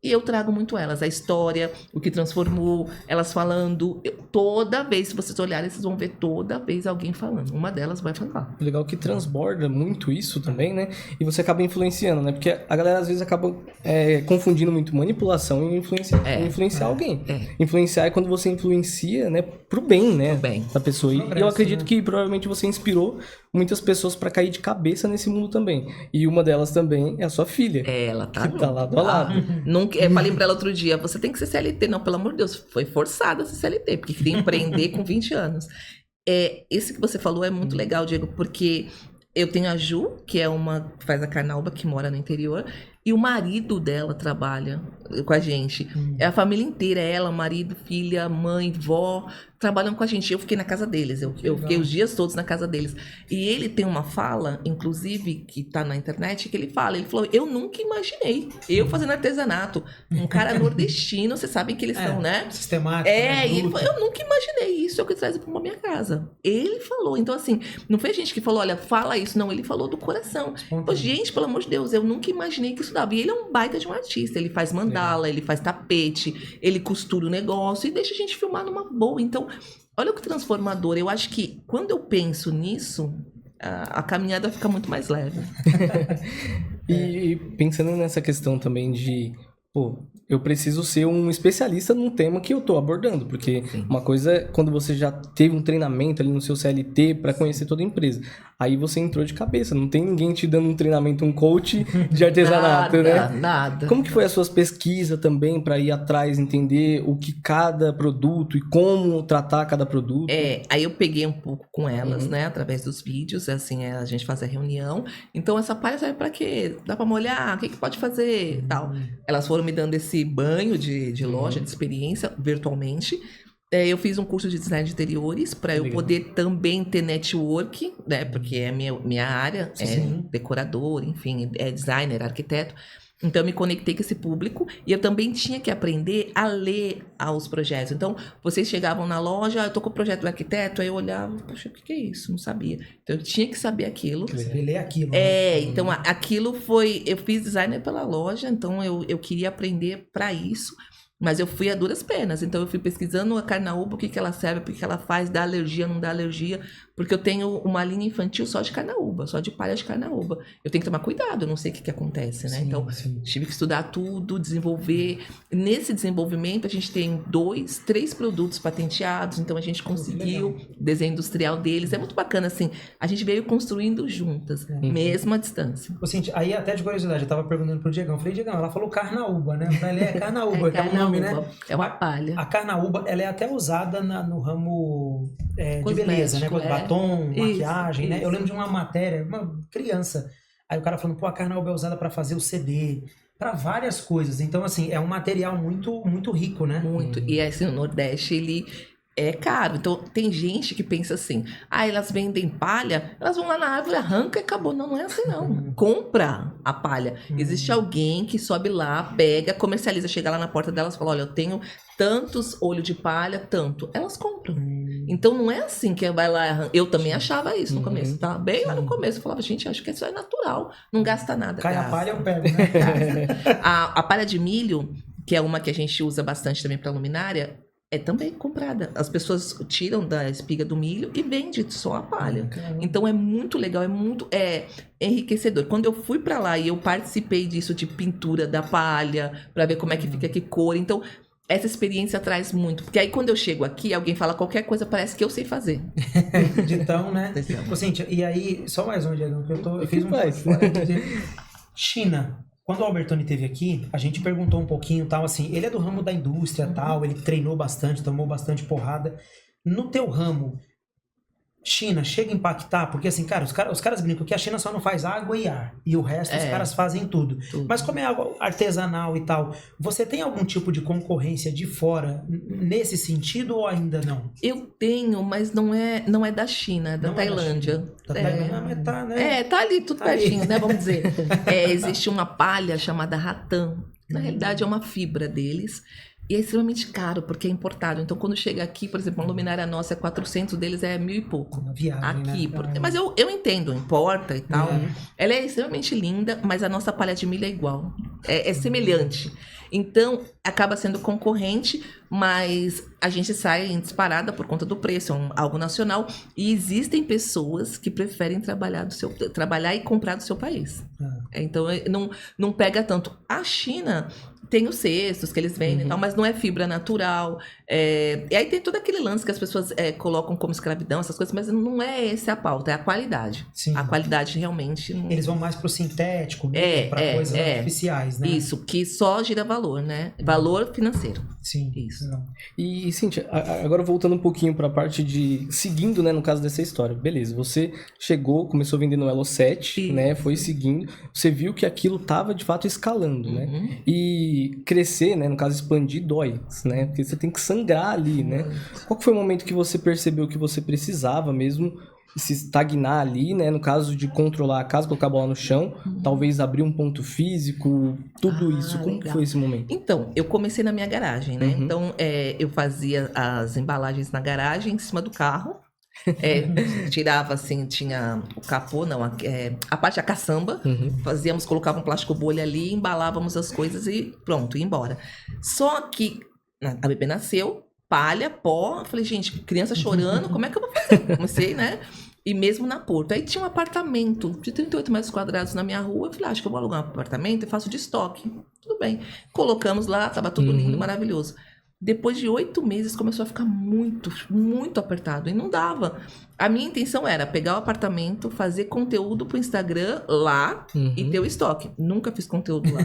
E eu trago muito elas, a história, o que transformou, elas falando. Toda vez, se vocês olharem, vocês vão ver toda vez alguém falando. Uma delas vai falar. Legal que transborda muito isso também, né? E você acaba influenciando, né? Porque a galera às vezes acaba confundindo muito manipulação e influenciar alguém. Influenciar é quando você influencia, né? Pro bem, né? Pro bem. Da pessoa. E eu acredito que provavelmente você inspirou muitas pessoas pra cair de cabeça nesse mundo também. E uma delas também é a sua filha. Ela tá que tá lado a lado. Eu falei pra ela outro dia, você tem que ser CLT. Não, pelo amor de Deus, foi forçada a ser CLT, porque queria empreender com 20 anos. Esse que você falou é muito legal, Diego, porque eu tenho a Ju, que é uma que faz a carnaúba, que mora no interior, e o marido dela trabalha com a gente. É a família inteira, ela, marido, filha, mãe, vó, trabalham com a gente. Eu fiquei na casa deles, eu fiquei os dias todos na casa deles. E ele tem uma fala, inclusive, que tá na internet, que ele falou, eu nunca imaginei, eu fazendo artesanato, um cara nordestino, vocês sabem que eles são, né? Sistemático. E ele falou, eu nunca imaginei isso, é o que traz para minha casa. Ele falou, então assim, não foi a gente que falou, olha, fala isso, não, ele falou do coração. Gente, pelo amor de Deus, eu nunca imaginei que isso dava. E ele é um baita de um artista, ele faz mandala, ele faz tapete, ele costura o negócio e deixa a gente filmar numa boa. Então, olha o que transformador. Eu acho que quando eu penso nisso, a caminhada fica muito mais leve. E pensando nessa questão também de, eu preciso ser um especialista num tema que eu tô abordando, porque uma coisa é quando você já teve um treinamento ali no seu CLT para conhecer toda a empresa. Aí você entrou de cabeça, não tem ninguém te dando um treinamento, um coach de artesanato, né? Nada. Como que foi as suas pesquisas também para ir atrás, entender o que cada produto e como tratar cada produto? Aí eu peguei um pouco com elas, né, através dos vídeos, assim, a gente faz a reunião. Então essa palha serve para quê? Dá para molhar? O que pode fazer? Tal. Elas foram me dando esse banho de loja, de experiência, virtualmente. Eu fiz um curso de design de interiores para eu poder também ter network, né? Porque é minha área, decorador, enfim, é designer, arquiteto. Então, eu me conectei com esse público e eu também tinha que aprender a ler aos projetos. Então, vocês chegavam na loja, eu tô com o projeto do arquiteto, aí eu olhava, poxa, o que é isso? Não sabia. Então, eu tinha que saber aquilo. Ler aquilo. Né? Então, aquilo foi... Eu fiz designer pela loja, então eu queria aprender para isso. Mas eu fui a duras penas, então eu fui pesquisando a carnaúba, o que que ela serve, o que que ela faz, dá alergia, não dá alergia, porque eu tenho uma linha infantil só de carnaúba, só de palha de carnaúba. Eu tenho que tomar cuidado, eu não sei o que que acontece, né? Sim, Então, sim. tive que estudar tudo, desenvolver. Nesse desenvolvimento, a gente tem 2, 3 produtos patenteados, então a gente conseguiu desenho industrial deles. É muito bacana, assim, a gente veio construindo juntas, mesmo à distância. Ô, Cintia, aí até de curiosidade, eu tava perguntando pro Diegão. Eu falei, Diegão, ela falou carnaúba, né? Eu falei, é carnaúba, que é um nome, né? É uma palha. A carnaúba, ela é até usada no ramo de Cosmético, beleza, né? Batom, Isso, maquiagem, né? Eu isso. lembro de uma matéria, uma criança, aí o cara falando, pô, a carnaúba é usada pra fazer o CD, pra várias coisas. Então, assim, é um material muito, muito rico, né? Muito. E assim, o Nordeste, ele é caro. Então, tem gente que pensa assim, elas vendem palha, elas vão lá na árvore, arranca e acabou. Não, não é assim, não. Compra a palha. Existe alguém que sobe lá, pega, comercializa, chega lá na porta delas e fala, olha, eu tenho tantos olhos de palha, tanto. Elas compram. Então, não é assim que vai lá, arranca. Eu também achava isso no começo, tá? Bem lá no começo, eu falava, gente, acho que isso é natural, não gasta nada. Cai a Gasta. palha, eu pego, né? A palha de milho, que é uma que a gente usa bastante também para luminária, é também comprada. As pessoas tiram da espiga do milho e vendem só a palha. Então é muito legal, é muito enriquecedor. Quando eu fui para lá e eu participei disso de pintura da palha, para ver como é que fica, que cor. Então essa experiência traz muito. Porque aí quando eu chego aqui, alguém fala qualquer coisa, parece que eu sei fazer. Então, né? Ô, Cintia, e aí, só mais um, Diegão, que eu fiz um Faz. China. Quando o Albertoni esteve aqui, a gente perguntou um pouquinho, tal, assim, ele é do ramo da indústria, tal, ele treinou bastante, tomou bastante porrada. No teu ramo, China chega a impactar? Porque assim, cara, os caras brincam que a China só não faz água e ar, e o resto os caras fazem tudo. Mas como é água artesanal e tal, você tem algum tipo de concorrência de fora nesse sentido ou ainda não? Eu tenho, mas não é da China, é da Não é da Tailândia. China. Da Tailândia, mas tá, né? Tá ali, tudo Tá pertinho, ali. né? Vamos dizer. Existe uma palha chamada rattan. Na realidade, é uma fibra deles. E é extremamente caro, porque é importado. Então, quando chega aqui, por exemplo, uma luminária nossa é 400, deles é 1.000 e pouco. Uma viagem, Aqui. né? Mas eu entendo, importa e tal. Ela é extremamente linda, mas a nossa palha de milho é igual. É semelhante. Então, acaba sendo concorrente, mas a gente sai em disparada por conta do preço, é algo nacional. E existem pessoas que preferem trabalhar e comprar do seu país. Então, não pega tanto. A China tem os cestos que eles vendem e tal, mas não é fibra natural. E aí tem todo aquele lance que as pessoas colocam como escravidão, essas coisas, mas não é essa a pauta, é a qualidade. Sim. A qualidade realmente... não- Eles vão mais pro sintético, para coisas artificiais, né? Isso, que só gira valor, né? Valor financeiro. Sim. Isso. Legal. E, Cíntia, agora voltando um pouquinho para a parte de... Seguindo, né, no caso dessa história. Beleza, você chegou, começou vendendo no Elo 7, Isso. né? Foi seguindo. Você viu que aquilo tava, de fato, escalando, né? E crescer, né? No caso, expandir, dói, né? Porque você tem que sangrar ali, né? Qual que foi o momento que você percebeu que você precisava mesmo se estagnar ali, né? No caso de controlar a casa, colocar a bola no chão, talvez abrir um ponto físico, tudo isso. Como que legal. foi esse momento? Então, eu comecei na minha garagem, né? Então, eu fazia as embalagens na garagem, em cima do carro. Tirava assim, tinha o capô, não, a parte da caçamba. Colocava um plástico bolha ali, embalávamos as coisas e pronto, ia embora. Só que a bebê nasceu, palha, pó. Eu falei, gente, criança chorando, como é que eu vou fazer? Comecei, né? E mesmo na Porto. Aí tinha um apartamento de 38 metros quadrados na minha rua. Eu falei, acho que eu vou alugar um apartamento e faço de estoque. Tudo bem. Colocamos lá, tava tudo lindo, maravilhoso. Depois de 8 meses, começou a ficar muito, muito apertado. E não dava. A minha intenção era pegar o apartamento, fazer conteúdo pro Instagram lá e ter o estoque. Nunca fiz conteúdo lá.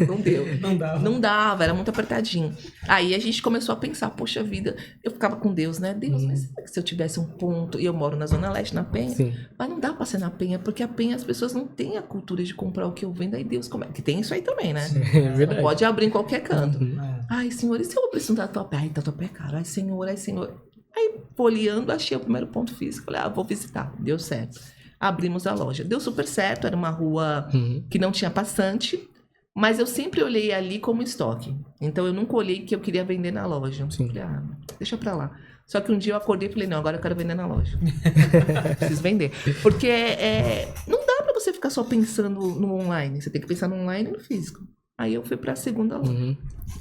Não deu. Não dava. Não dava, era muito apertadinho. Aí a gente começou a pensar, poxa vida, eu ficava com Deus, né? Deus, mas será que se eu tivesse um ponto... E eu moro na Zona Leste, na Penha. Sim. Mas não dá pra ser na Penha, porque a Penha as pessoas não têm a cultura de comprar o que eu vendo. Aí Deus, como é? Que tem isso aí também, né? É verdade. Pode abrir em qualquer canto. É. Ai, senhor, e se eu abrir um tatuapé? Ai, tatuapé é caro. Ai, senhor, ai, senhor. Aí, folheando, achei o primeiro ponto físico. Falei, vou visitar. Deu certo. Abrimos a loja. Deu super certo. Era uma rua que não tinha passante. Mas eu sempre olhei ali como estoque. Então, eu nunca olhei que eu queria vender na loja. Sim. Falei, deixa pra lá. Só que um dia eu acordei e falei, não, agora eu quero vender na loja. Preciso vender. Porque não dá pra você ficar só pensando no online. Você tem que pensar no online e no físico. Aí eu fui pra segunda loja.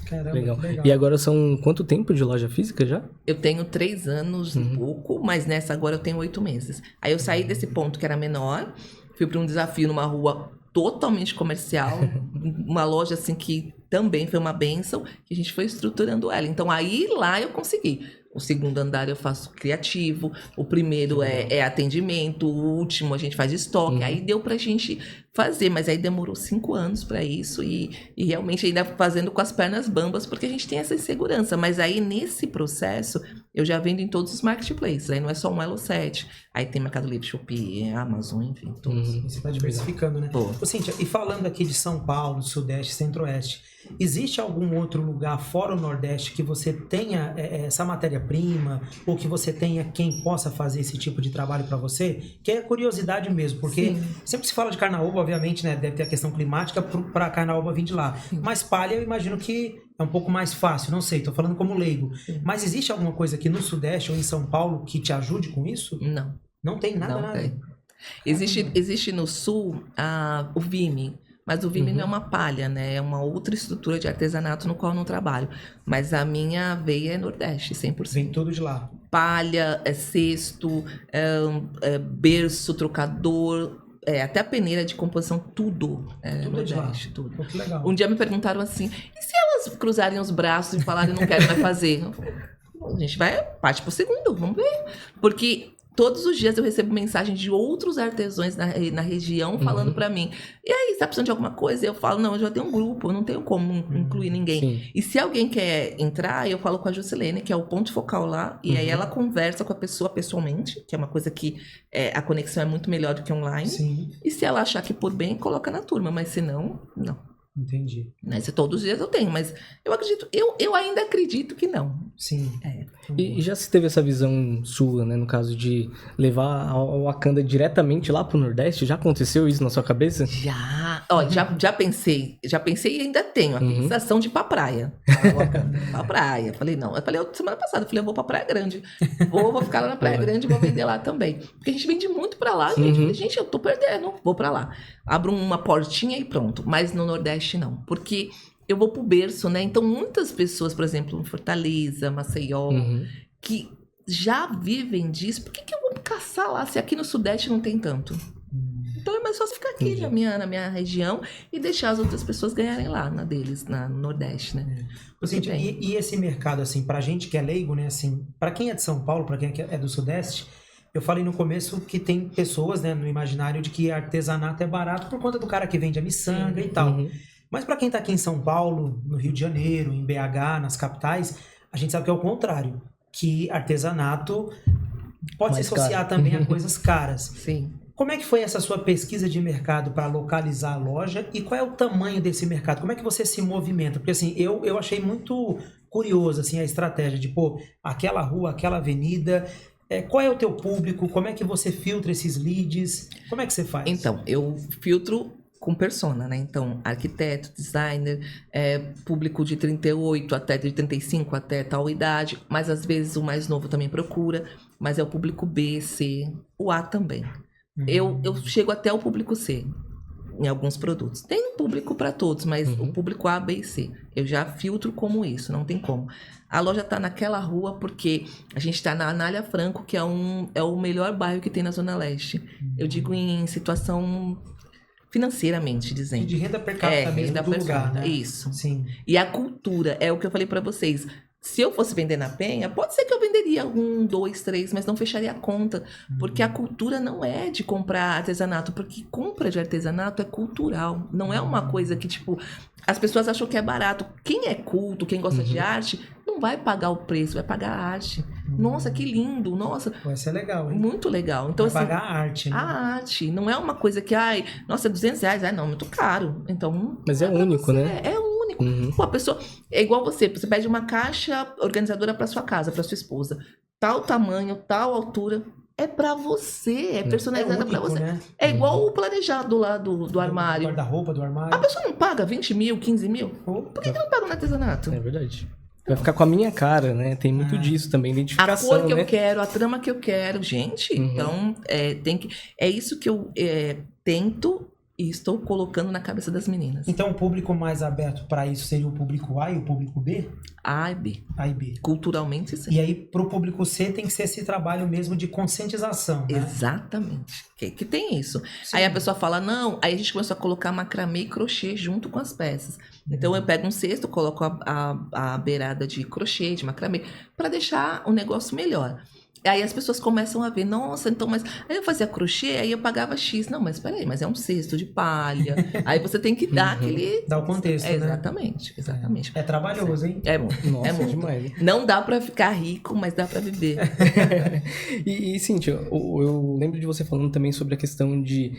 Caramba, Legal. que legal. E agora são quanto tempo de loja física já? Eu tenho 3 anos e pouco, mas nessa agora eu tenho 8 meses. Aí eu saí desse ponto que era menor, fui para um desafio numa rua totalmente comercial, uma loja assim que também foi uma bênção, que a gente foi estruturando ela. Então aí lá eu consegui. O segundo andar eu faço criativo, o primeiro é atendimento, o último a gente faz estoque. Aí deu pra gente fazer, mas aí demorou 5 anos pra isso e realmente ainda fazendo com as pernas bambas, porque a gente tem essa insegurança. Mas aí nesse processo eu já vendo em todos os marketplaces, aí não é só um Elo7, aí tem Mercado Livre, Shopee, Amazon, enfim, todos. E você tá diversificando, né? Pô. Ô, Cíntia, e falando aqui de São Paulo, Sudeste, Centro-Oeste, existe algum outro lugar fora o Nordeste que você tenha essa matéria-prima ou que você tenha quem possa fazer esse tipo de trabalho para você? Que é curiosidade mesmo, porque sempre que se fala de carnaúba, obviamente, né, deve ter a questão climática para carnaúba vir de lá. Mas palha, eu imagino que é um pouco mais fácil, não sei, tô falando como leigo. Mas existe alguma coisa aqui no Sudeste ou em São Paulo que te ajude com isso? Não. Não tem nada, Não nada. tem. Existe no sul o Vime, mas o Vime não é uma palha, né? É uma outra estrutura de artesanato no qual eu não trabalho. Mas a minha veia é Nordeste, 100%. Vem tudo de lá. Palha, cesto, berço, trocador, até a peneira de composição, tudo é Tudo é de lá. Nordeste, tudo. Pô, que legal. Um dia me perguntaram assim, e se elas cruzarem os braços e falarem não quero mais fazer? Eu falei, a gente vai, parte pro segundo, vamos ver. Porque todos os dias eu recebo mensagem de outros artesãos na região falando pra mim, e aí, você tá precisando de alguma coisa? Eu falo, não, eu já tenho um grupo, eu não tenho como incluir ninguém. Sim. E se alguém quer entrar, eu falo com a Juscelene, que é o ponto focal lá, e aí ela conversa com a pessoa pessoalmente, que é uma coisa que a conexão é muito melhor do que online. Sim, E se ela achar que por bem, coloca na turma, mas se não, não. entendi. Né? Se todos os dias eu tenho, mas eu acredito, eu ainda acredito que não. Sim. E já se teve essa visão sua, né? No caso de levar a Wakanda diretamente lá pro Nordeste? Já aconteceu isso na sua cabeça? Já, ó, já pensei e ainda tenho a sensação de ir pra praia. Pra praia. Falei, não. Eu falei semana passada, eu vou pra Praia Grande. Vou ficar lá na Praia Grande e vou vender lá também. Porque a gente vende muito pra lá, gente. Falei, gente, eu tô perdendo, vou pra lá. Abro uma portinha e pronto. Mas no Nordeste não. Porque eu vou pro berço, né? Então muitas pessoas, por exemplo, em Fortaleza, Maceió, que já vivem disso, por que eu vou caçar lá se aqui no Sudeste não tem tanto? Então é mais fácil ficar aqui na minha região e deixar as outras pessoas ganharem lá, na deles, no Nordeste, né? Cíntia, e esse mercado, assim, pra gente que é leigo, né, assim, pra quem é de São Paulo, pra quem é do Sudeste, eu falei no começo que tem pessoas, né, no imaginário de que artesanato é barato por conta do cara que vende a miçanga e tal. Mas pra quem tá aqui em São Paulo, no Rio de Janeiro, em BH, nas capitais, a gente sabe que é o contrário, que artesanato pode se Mais associar caro. também a coisas caras. Sim. Como é que foi essa sua pesquisa de mercado para localizar a loja e qual é o tamanho desse mercado? Como é que você se movimenta? Porque assim, eu achei muito curioso assim, a estratégia de, pô, aquela rua, aquela avenida, qual é o teu público? Como é que você filtra esses leads? Como é que você faz? Então, eu filtro com persona, né? Então, arquiteto, designer, público de 38 até de 35 até tal idade, mas às vezes o mais novo também procura, mas é o público B, C, o A também. Eu chego até o público C em alguns produtos. Tem um público para todos, mas o público A, B e C. Eu já filtro como isso, não tem como. A loja tá naquela rua porque a gente tá na Anália Franco, que é o melhor bairro que tem na Zona Leste. Eu digo em situação financeiramente dizendo. De renda per capita mesmo renda do per lugar, capita, né? Isso. Sim. E a cultura, é o que eu falei pra vocês. Se eu fosse vender na Penha, pode ser que eu venderia 1, 2, 3, mas não fecharia a conta. Porque a cultura não é de comprar artesanato, porque compra de artesanato é cultural. Não é uma coisa que, tipo, as pessoas acham que é barato. Quem é culto, quem gosta de arte, não vai pagar o preço, vai pagar a arte. Nossa, que lindo, nossa. Vai ser legal, hein? Muito legal. Então, Vai assim, pagar a arte, né? a arte não é uma coisa que, nossa, R$200, não, muito caro. Então, Mas é pra único, você, né? É único. Pô, a pessoa é igual você pede uma caixa organizadora para sua casa, para sua esposa. Tal tamanho, tal altura. É para você, é personalizada para você. Né? É igual o planejado lá do armário. Guarda-roupa do A armário. pessoa não paga 20 mil, 15 mil? Por que não paga no artesanato? É verdade. Vai ficar com a minha cara, né? Tem muito disso também, A identificação, cor que né? eu quero, a trama que eu quero. Gente, então, é isso que eu tento e estou colocando na cabeça das meninas. Então o público mais aberto para isso seria o público A e o público B? A e B. A e B. Culturalmente, sim. E aí pro público C tem que ser esse trabalho mesmo de conscientização, né? Exatamente. Que tem isso. Aí a pessoa fala, não, aí a gente começou a colocar macramê e crochê junto com as peças. Então eu pego um cesto, coloco a beirada de crochê, de macramê, para deixar o negócio melhor. Aí as pessoas começam a ver, nossa, então, mas... Aí eu fazia crochê, aí eu pagava X. Não, mas peraí, mas é um cesto de palha. Aí você tem que dar aquele... Dá o contexto, né? Exatamente. É trabalhoso, hein? É muito, Nossa, é muito. demais. Não dá pra ficar rico, mas dá pra viver. E Cíntia, eu lembro de você falando também sobre a questão de...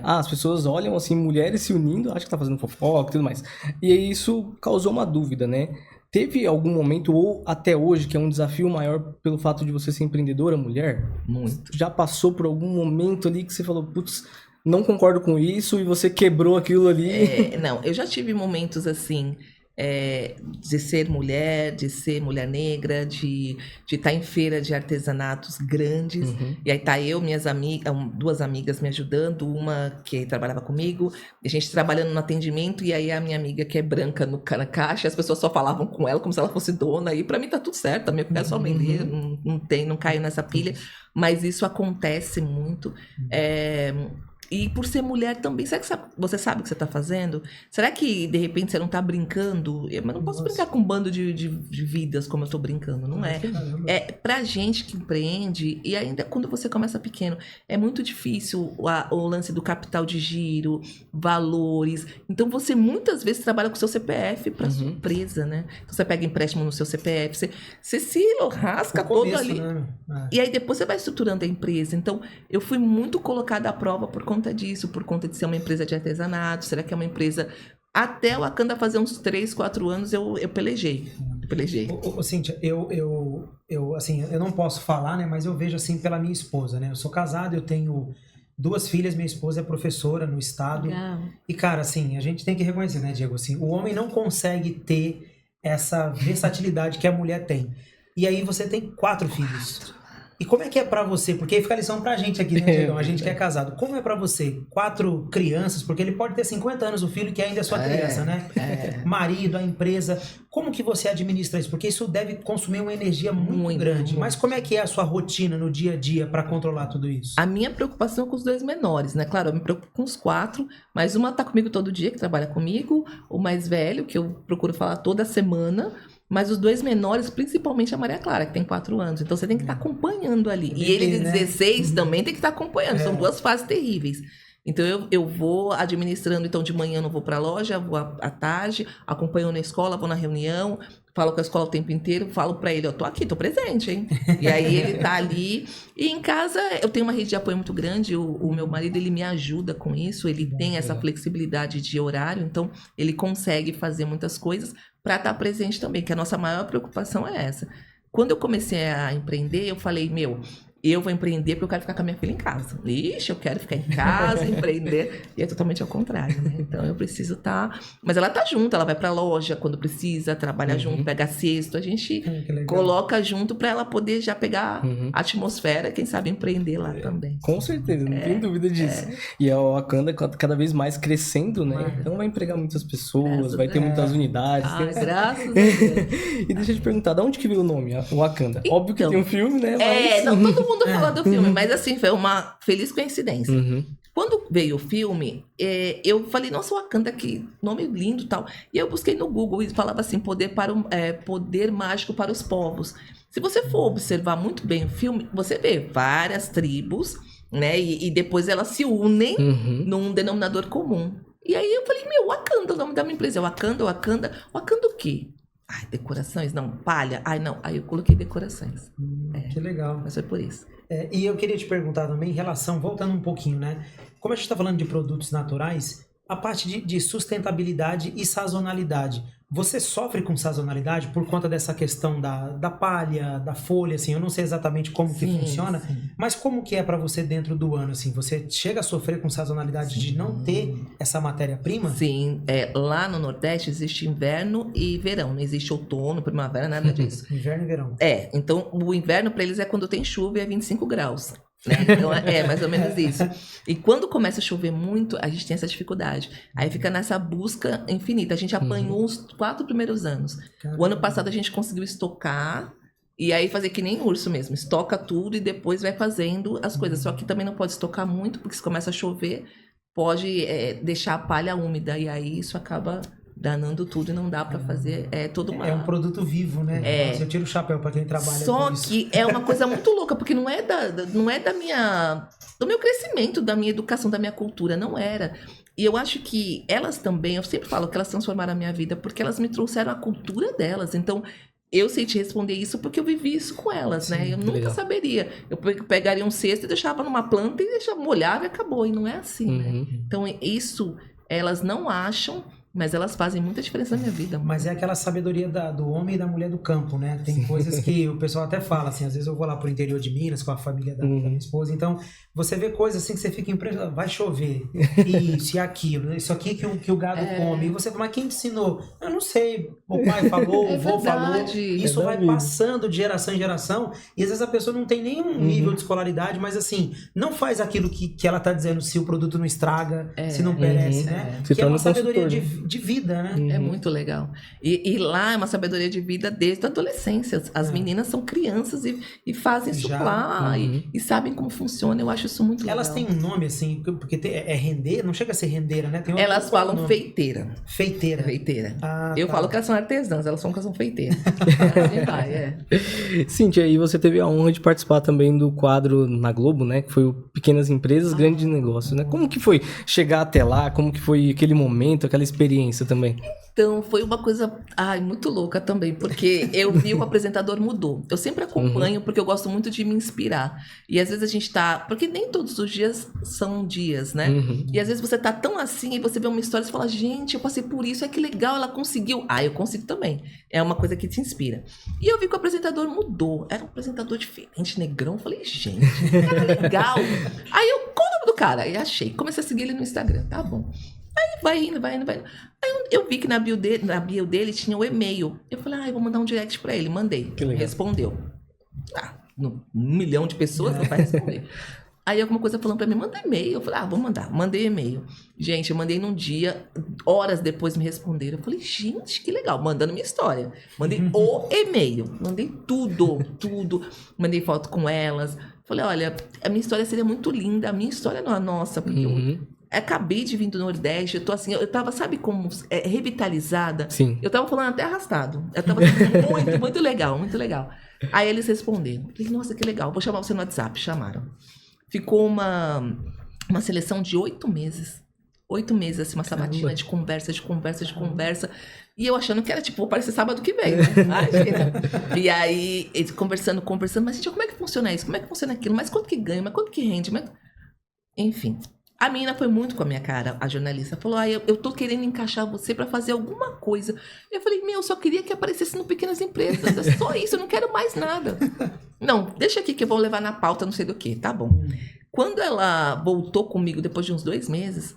as pessoas olham, assim, mulheres se unindo, acham que tá fazendo fofoca e tudo mais. E aí isso causou uma dúvida, né? Teve algum momento, ou até hoje, que é um desafio maior pelo fato de você ser empreendedora, mulher? Muito. Já passou por algum momento ali que você falou, putz, não concordo com isso, e você quebrou aquilo ali? Não, eu já tive momentos assim, de ser mulher negra, de estar em feira de artesanatos grandes. E aí tá eu, minhas amigas, duas amigas me ajudando, uma que trabalhava comigo, a gente trabalhando no atendimento, e aí a minha amiga que é branca na caixa, as pessoas só falavam com ela como se ela fosse dona, e pra mim tá tudo certo, também eu quero só vender, não caio nessa pilha, mas isso acontece muito. E por ser mulher também, será que você sabe o que você está fazendo? Será que, de repente, você não está brincando? Mas não posso brincar com um bando de vidas como eu estou brincando, não é? É pra gente que empreende, e ainda quando você começa pequeno, é muito difícil o lance do capital de giro, valores. Então, você muitas vezes trabalha com o seu CPF para sua empresa, né? Então, você pega empréstimo no seu CPF, você se rasca todo ali. Né? E aí, depois você vai estruturando a empresa. Então, eu fui muito colocada à prova por conta disso, por conta de ser uma empresa de artesanato. Será que é uma empresa... Até o Wakanda fazer uns 3, 4 anos, eu pelejei. Cíntia, eu não posso falar, né? Mas eu vejo assim pela minha esposa, né? Eu sou casado, eu tenho 2 filhas, minha esposa é professora no estado. Legal. E, cara, assim, a gente tem que reconhecer, né, Diego? Assim, o homem não consegue ter essa versatilidade que a mulher tem. E aí você tem 4 filhos. E como é que é pra você? Porque aí fica a lição pra gente aqui, né, Diego? A gente que é casado. Como é pra você? 4 crianças, porque ele pode ter 50 anos, o filho, que ainda é sua criança, né? Marido, a empresa. Como que você administra isso? Porque isso deve consumir uma energia muito grande. Mas como é que é a sua rotina no dia a dia pra controlar tudo isso? A minha preocupação é com os 2 menores, né? Claro, eu me preocupo com os 4, mas uma tá comigo todo dia, que trabalha comigo. O mais velho, que eu procuro falar toda semana. Mas os 2 menores, principalmente a Maria Clara, que tem 4 anos. Então você tem que estar acompanhando ali. E ele de 16 também tem que estar acompanhando. São 2 fases terríveis. Então eu vou administrando. Então de manhã eu não vou para a loja, vou à tarde, acompanho na escola, vou na reunião, falo com a escola o tempo inteiro, falo para ele, eu tô aqui, tô presente, hein? E aí ele tá ali. E em casa eu tenho uma rede de apoio muito grande. O meu marido, ele me ajuda com isso. Ele tem essa flexibilidade de horário. Então ele consegue fazer muitas coisas para estar presente também, que a nossa maior preocupação é essa. Quando eu comecei a empreender, eu falei, eu vou empreender porque eu quero ficar com a minha filha em casa. Ixi, eu quero ficar em casa, empreender. E é totalmente ao contrário, né? Então eu preciso estar... Mas ela tá junto, ela vai pra loja quando precisa, trabalha junto, pega cesto. A gente coloca junto pra ela poder já pegar a atmosfera, quem sabe empreender lá também. Com certeza, não tem dúvida disso. E a Wakanda cada vez mais crescendo, né? Então vai empregar muitas pessoas, vai ter muitas unidades. Graças a Deus. E deixa eu te perguntar, de onde que veio o nome, Wakanda? Então, óbvio que tem um filme, né? Mas... todo mundo fala do filme, mas assim, foi uma feliz coincidência. Quando veio o filme, eu falei, nossa, Wakanda, que nome lindo e tal. E eu busquei no Google e falava assim, poder mágico para os povos. Se você for observar muito bem o filme, você vê várias tribos, né? E depois elas se unem num denominador comum. E aí eu falei, Wakanda, o nome da minha empresa é Wakanda o quê? Ai, decorações? Não, palha? Ai, não. Aí eu coloquei decorações. Que legal. Mas foi por isso. E eu queria te perguntar também em relação, voltando um pouquinho, né? Como a gente está falando de produtos naturais, a parte de sustentabilidade e sazonalidade. Você sofre com sazonalidade por conta dessa questão da palha, da folha, assim? Eu não sei exatamente como que funciona, mas como que é para você dentro do ano, assim? Você chega a sofrer com sazonalidade de não ter essa matéria-prima? Sim, lá no Nordeste existe inverno e verão, não existe outono, primavera, nada disso. Inverno e verão. Então o inverno para eles é quando tem chuva e é 25 graus. Né? Então, é mais ou menos isso. E quando começa a chover muito, a gente tem essa dificuldade. Aí fica nessa busca infinita. A gente apanhou os 4 primeiros anos. O ano passado a gente conseguiu estocar e aí fazer que nem urso mesmo. Estoca tudo e depois vai fazendo as coisas. Só que também não pode estocar muito, porque se começa a chover, pode deixar a palha úmida. E aí isso acaba danando tudo e não dá pra fazer. É todo uma... É um produto vivo, né? Nossa, eu tiro o chapéu pra quem trabalha Só com isso. que é uma coisa muito louca, porque não é do meu crescimento, da minha educação, da minha cultura, não era. E eu acho que elas também, eu sempre falo que elas transformaram a minha vida, porque elas me trouxeram a cultura delas. Então, eu sei te responder isso porque eu vivi isso com elas, né? Eu nunca legal. saberia. Eu pegaria um cesto e deixava numa planta e deixava molhava e acabou. E não é assim, né? Então, isso elas não acham, mas elas fazem muita diferença na minha vida. Mas é aquela sabedoria do homem e da mulher do campo, né? Tem coisas que o pessoal até fala, assim, às vezes eu vou lá pro interior de Minas com a família da minha esposa, então você vê coisas assim que você fica impressionado, vai chover, isso e aquilo, isso aqui que o gado come, e você fala, mas quem te ensinou? Eu não sei, o pai falou, o vô falou, verdade. isso vai passando de geração em geração, e às vezes a pessoa não tem nenhum nível de escolaridade, mas assim, não faz aquilo que ela tá dizendo se o produto não estraga, se não perece, né? Se Que é uma torna sabedoria consultor, de vida, né? É muito legal. E lá é uma sabedoria de vida desde a adolescência. As meninas são crianças e fazem isso Já. lá e sabem como funciona. Eu acho isso muito legal. Elas têm um nome assim, porque é render, não chega a ser rendeira, né? Tem outro- Elas qual é o falam nome? feiteira. Feiteira. Feiteira. Ah, Eu tá. falo que elas são artesãs, elas falam que elas são feiteiras. Assim vai, é. Cíntia, e você teve a honra de participar também do quadro na Globo, né? Que foi o Pequenas Empresas, Grandes Negócios, né? Como que foi chegar até lá? Como que foi aquele momento, aquela experiência também? Então, foi uma coisa muito louca também, porque eu vi o apresentador mudou. Eu sempre acompanho, porque eu gosto muito de me inspirar. E às vezes a gente tá... Porque nem todos os dias são dias, né? E às vezes você tá tão assim, e você vê uma história e você fala, gente, eu passei por isso, que legal, ela conseguiu. Eu consigo também. É uma coisa que te inspira. E eu vi que o apresentador mudou. Era um apresentador diferente, negrão. Eu falei, gente, que cara legal. Aí eu, qual o nome do cara? E achei. Comecei a seguir ele no Instagram. Tá bom. Aí vai indo. Aí eu vi que na bio dele tinha o e-mail. Eu falei, eu vou mandar um direct pra ele. Mandei. Que legal. Respondeu. 1 milhão de pessoas não vai responder. Aí alguma coisa falando pra mim, manda e-mail. Eu falei, vou mandar. Mandei e-mail. Gente, eu mandei num dia, horas depois me responderam. Eu falei, gente, que legal. Mandando minha história. Mandei o e-mail. Mandei tudo. Mandei foto com elas. Falei, olha, a minha história seria muito linda. A minha história não é a nossa. Porque eu acabei de vir do Nordeste. Eu tô assim, eu tava, sabe como? Revitalizada. Sim. Eu tava falando até arrastado. Eu tava muito, muito legal, muito legal. Aí eles responderam. Falei, nossa, que legal. Vou chamar você no WhatsApp. Chamaram. Ficou uma seleção de 8 meses. 8 meses, assim, uma sabatina de conversa. E eu achando que era, tipo, vou aparecer sábado que vem, né? Imagina. E aí, eles conversando. Mas, gente, como é que funciona isso? Como é que funciona aquilo? Mas quanto que ganha? Mas quanto que rende? Enfim. A menina foi muito com a minha cara, a jornalista. Falou, eu tô querendo encaixar você pra fazer alguma coisa. Eu falei, eu só queria que aparecesse no Pequenas Empresas. É só isso, eu não quero mais nada. Não, deixa aqui que eu vou levar na pauta não sei do que, tá bom. Quando ela voltou comigo, depois de uns 2 meses,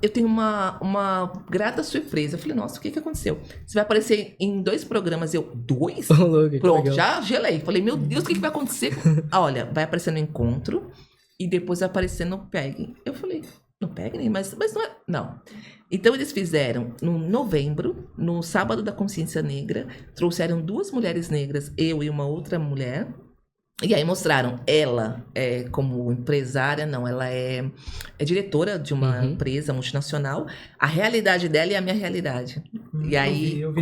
eu tenho uma grata surpresa. Eu falei, nossa, o que aconteceu? Você vai aparecer em 2 programas. Eu, 2? Pronto, já gelei. Falei, meu Deus, o que vai acontecer? Olha, vai aparecer no Encontro. E depois vai aparecer no Pegue. Eu falei, no Pegue? Mas não é... Não. Então, eles fizeram, no novembro, no Sábado da Consciência Negra, trouxeram 2 mulheres negras, eu e uma outra mulher. E aí mostraram ela como empresária, ela é diretora de uma empresa multinacional. A realidade dela e a minha realidade. E aí eu vi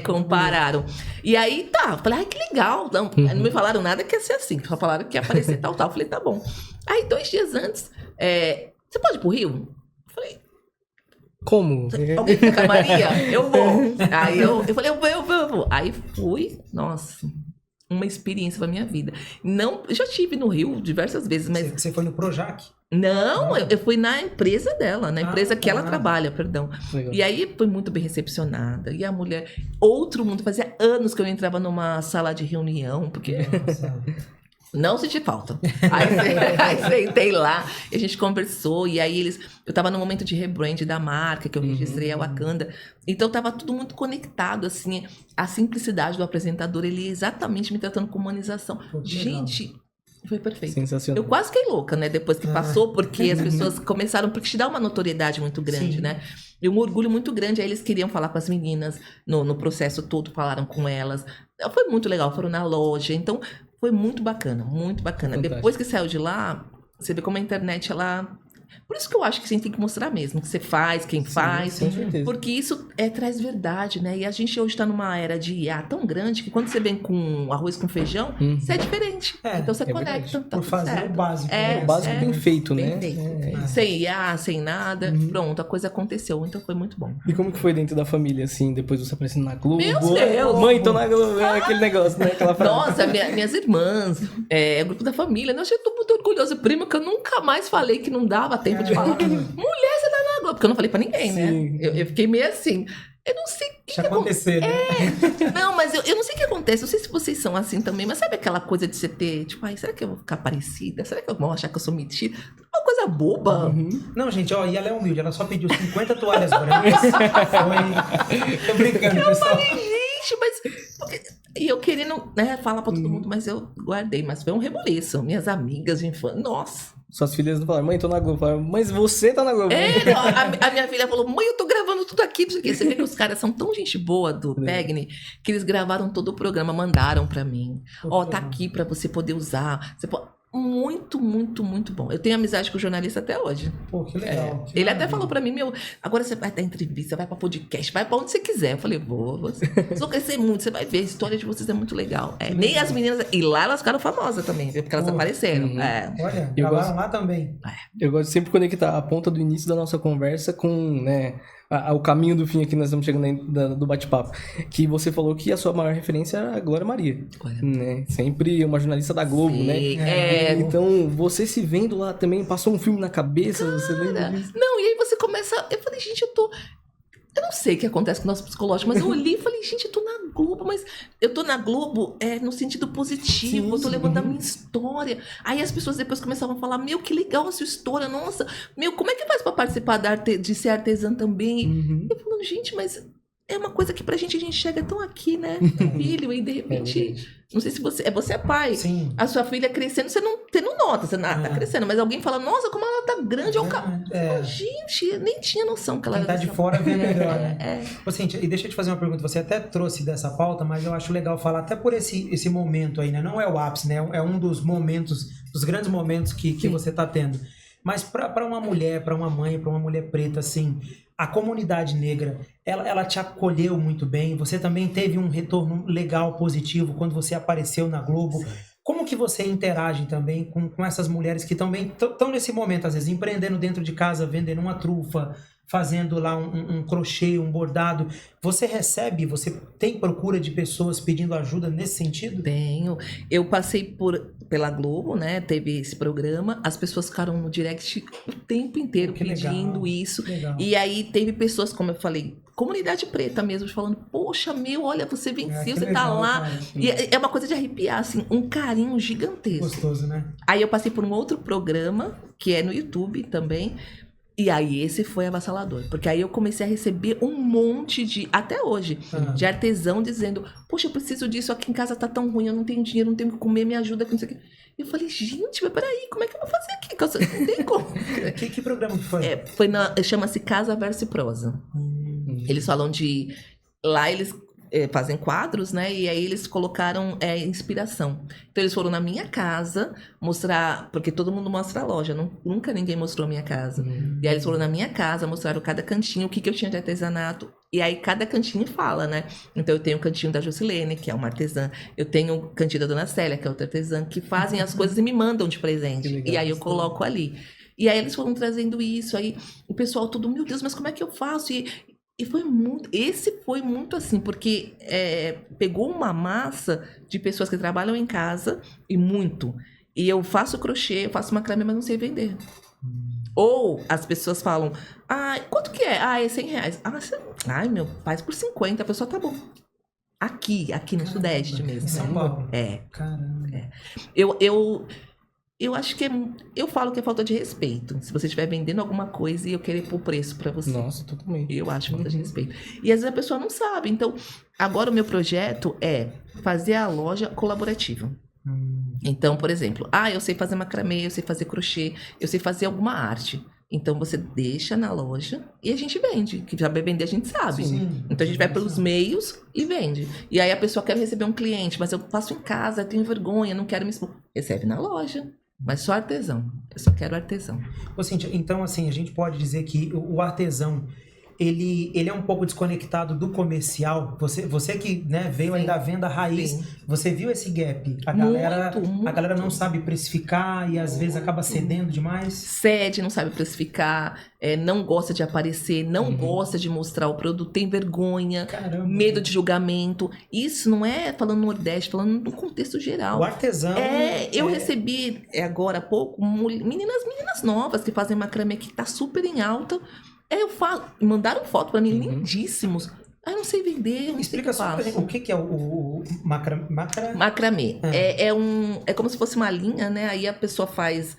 compararam. E aí falei, que legal. Não me falaram nada que ia ser assim, só falaram que ia aparecer tal. Eu falei, tá bom. Aí 2 dias antes, você pode ir pro Rio? Eu falei, como? alguém quer com a Maria? Eu vou. Aí eu falei, eu vou. Aí fui, nossa... Uma experiência pra minha vida. Não, eu já estive no Rio diversas vezes, mas... Você foi no Projac? Não, eu fui na empresa dela, na empresa que ela trabalha, perdão. Legal. E aí foi muito bem recepcionada. E a mulher, outro mundo, fazia anos que eu entrava numa sala de reunião, porque... Nossa. Não senti falta. Aí sentei lá, e a gente conversou, e aí eu tava no momento de rebrand da marca, que eu registrei a Wakanda, então tava tudo muito conectado, assim, a simplicidade do apresentador, ele exatamente me tratando com humanização. Pô, que gente, Foi perfeito. Sensacional. Eu quase fiquei louca, né? Depois que passou, porque as pessoas começaram... Porque te dá uma notoriedade muito grande, Sim. né? E um orgulho muito grande. Aí eles queriam falar com as meninas no processo todo, falaram com elas. Foi muito legal, foram na loja. Então, foi muito bacana, muito bacana. Fantástico. Depois que saiu de lá, você vê como a internet, ela... Por isso que eu acho que você tem que mostrar mesmo, que você faz, quem faz. com certeza. Porque isso traz verdade, né? E a gente hoje está numa era de IA tão grande que quando você vem com arroz com feijão, você é diferente. Então você conecta. verdade. Tá Por tudo fazer certo. o básico. O básico bem feito, né? Bem feito. É. Sem IA, sem nada. Pronto, a coisa aconteceu. Então foi muito bom. E como que foi dentro da família, assim, depois você aparecendo na Globo? Meu Deus! Mãe, tô na Globo, é aquele negócio, né? Aquela frase. Nossa, minhas irmãs, o grupo da família. Nossa, eu tô muito orgulhosa. Prima, que eu nunca mais falei que não dava tempo de falar. Mulher, você tá na Globo. Porque eu não falei pra ninguém, né? Sim. Eu fiquei meio assim. Eu não sei o que Deixa acontecer, né? Não, mas eu não sei o que acontece. Não sei se vocês são assim também. Mas sabe aquela coisa de você ter... Tipo, ai, será que eu vou ficar parecida? Será que eu vou achar que eu sou metida? Uma coisa boba. Não, gente, ó, e ela é humilde. Ela só pediu 50 toalhas brancas. Foi... Tô brincando, pessoal. Gente, mas... E eu querendo, né, falar pra todo mundo, mas eu guardei. Mas foi um reboliço. Minhas amigas de infância... Nossa. Suas filhas não falaram, mãe, tô na Globo. Falaram, mas você tá na Globo. A minha filha falou, mãe, eu tô gravando tudo aqui. Não sei o quê. Você vê que os caras são tão gente boa do Pegni que eles gravaram todo o programa, mandaram pra mim. Ó, tá aqui pra você poder usar. Você pode... Muito, muito, muito bom. Eu tenho amizade com o jornalista até hoje. Pô, que legal. que Ele até maravilha. falou pra mim, agora você vai dar entrevista, vai pra podcast, vai pra onde você quiser. Eu falei, vou. Vocês vão crescer muito, você vai ver, a história de vocês é muito legal. Nem as meninas... E lá elas ficaram famosas também, viu? Porque elas apareceram. Olha, Eu gravaram lá também. Eu gosto de sempre conectar a ponta do início da nossa conversa com, né, o caminho do fim aqui, nós estamos chegando aí do bate-papo. Que você falou que a sua maior referência era a Glória Maria. Né? Sempre uma jornalista da Globo, Sim, né? Então, você se vendo lá também, passou um filme na cabeça, você lembra disso? Não, e aí você começa... Eu falei, gente, eu não sei o que acontece com o nosso psicológico, mas eu olhei e falei, gente, eu tô na Globo, mas eu tô na Globo no sentido positivo, Sim, eu tô sim. levando a minha história. Aí as pessoas depois começavam a falar, meu, que legal a sua história, nossa, meu, como é que faz pra participar de ser artesã também? Eu falando, gente, mas é uma coisa que pra gente, a gente chega tão aqui, né? Filho, e de repente... Não sei se você é pai. Sim. A sua filha crescendo, você não nota, você tá crescendo, mas alguém fala, nossa, como ela tá grande, gente, eu nem tinha noção que ela Quem tá era de dessa fora vê melhor, né? É. Ô, Cíntia, e deixa eu te fazer uma pergunta. Você até trouxe dessa pauta, mas eu acho legal falar até por esse momento aí, né? Não é o ápice, né? É um dos momentos, dos grandes momentos que você tá tendo. Mas para uma mulher, para uma mãe, para uma mulher preta, assim, a comunidade negra, ela te acolheu muito bem. Você também teve um retorno legal, positivo, quando você apareceu na Globo. Sim. Como que você interage também com essas mulheres que também estão nesse momento, às vezes, empreendendo dentro de casa, vendendo uma trufa, fazendo lá um crochê, um bordado? Você você tem procura de pessoas pedindo ajuda nesse sentido? Tenho. Eu passei pela Globo, né? Teve esse programa. As pessoas ficaram no direct o tempo inteiro pedindo isso. Legal. E aí teve pessoas, como eu falei, comunidade preta mesmo, falando, poxa, olha, você venceu, você legal, tá lá. cara. E é uma coisa de arrepiar, assim, um carinho gigantesco. Gostoso, né? Aí eu passei por um outro programa, que é no YouTube também. E aí esse foi avassalador. Porque aí eu comecei a receber um monte até hoje, de artesão dizendo, poxa, eu preciso disso, aqui em casa tá tão ruim, eu não tenho dinheiro, não tenho o que comer, me ajuda, que não sei o quê. Eu falei, gente, mas peraí, como é que eu vou fazer aqui? Não tem como. Que programa que foi? Chama-se Casa Verso e Prosa. Eles falam de... Lá eles fazem quadros, né? E aí eles colocaram inspiração. Então eles foram na minha casa mostrar... Porque todo mundo mostra a loja. Nunca ninguém mostrou a minha casa. E aí eles foram na minha casa, mostraram cada cantinho, o que eu tinha de artesanato. E aí cada cantinho fala, né? Então eu tenho o cantinho da Jusilene, que é uma artesã. Eu tenho o cantinho da Dona Célia, que é outra artesã, que fazem as coisas e me mandam de presente. Legal, e aí eu coloco ali. E aí eles foram trazendo isso. Aí o pessoal todo, meu Deus, mas como é que eu faço? E foi muito... Esse foi muito assim, porque pegou uma massa de pessoas que trabalham em casa, e muito. E eu faço crochê, eu faço macramê, mas não sei vender. Ou as pessoas falam, quanto que é? É R$100. Ai, meu, faz por 50, a pessoa tá bom. Aqui no Sudeste mesmo. Em São Paulo? Caramba. É. Eu acho que eu falo que é falta de respeito. Se você estiver vendendo alguma coisa e eu querer pôr preço pra você. Nossa, totalmente. Eu acho falta de respeito. E às vezes a pessoa não sabe. Então, agora o meu projeto é fazer a loja colaborativa. Então, por exemplo, eu sei fazer macramê, eu sei fazer crochê, eu sei fazer alguma arte. Então você deixa na loja e a gente vende. Que saber vender a gente sabe. Sim. Então a gente vai pelos meios e vende. E aí a pessoa quer receber um cliente, mas eu faço em casa, tenho vergonha, não quero me expor. Recebe na loja. Mas só artesão. Eu só quero artesão. Ô, Cíntia, então assim, a gente pode dizer que o artesão, ele é um pouco desconectado do comercial. Você que, né, veio aí da venda raiz, Sim. você viu esse gap? A Muito. galera não sabe precificar e às vezes acaba cedendo demais. Cede, não sabe precificar, não gosta de aparecer, não gosta de mostrar o produto, tem vergonha, Caramba. medo de julgamento. Isso não é falando no Nordeste, falando no contexto geral. O artesão... Eu recebi agora há pouco meninas novas que fazem macramê que tá super em alta. Eu falo, mandaram foto pra mim, lindíssimos. Eu não sei vender, eu não Explica sei o só que pra eu gente, o que é o macramê. É como se fosse uma linha, né? Aí a pessoa faz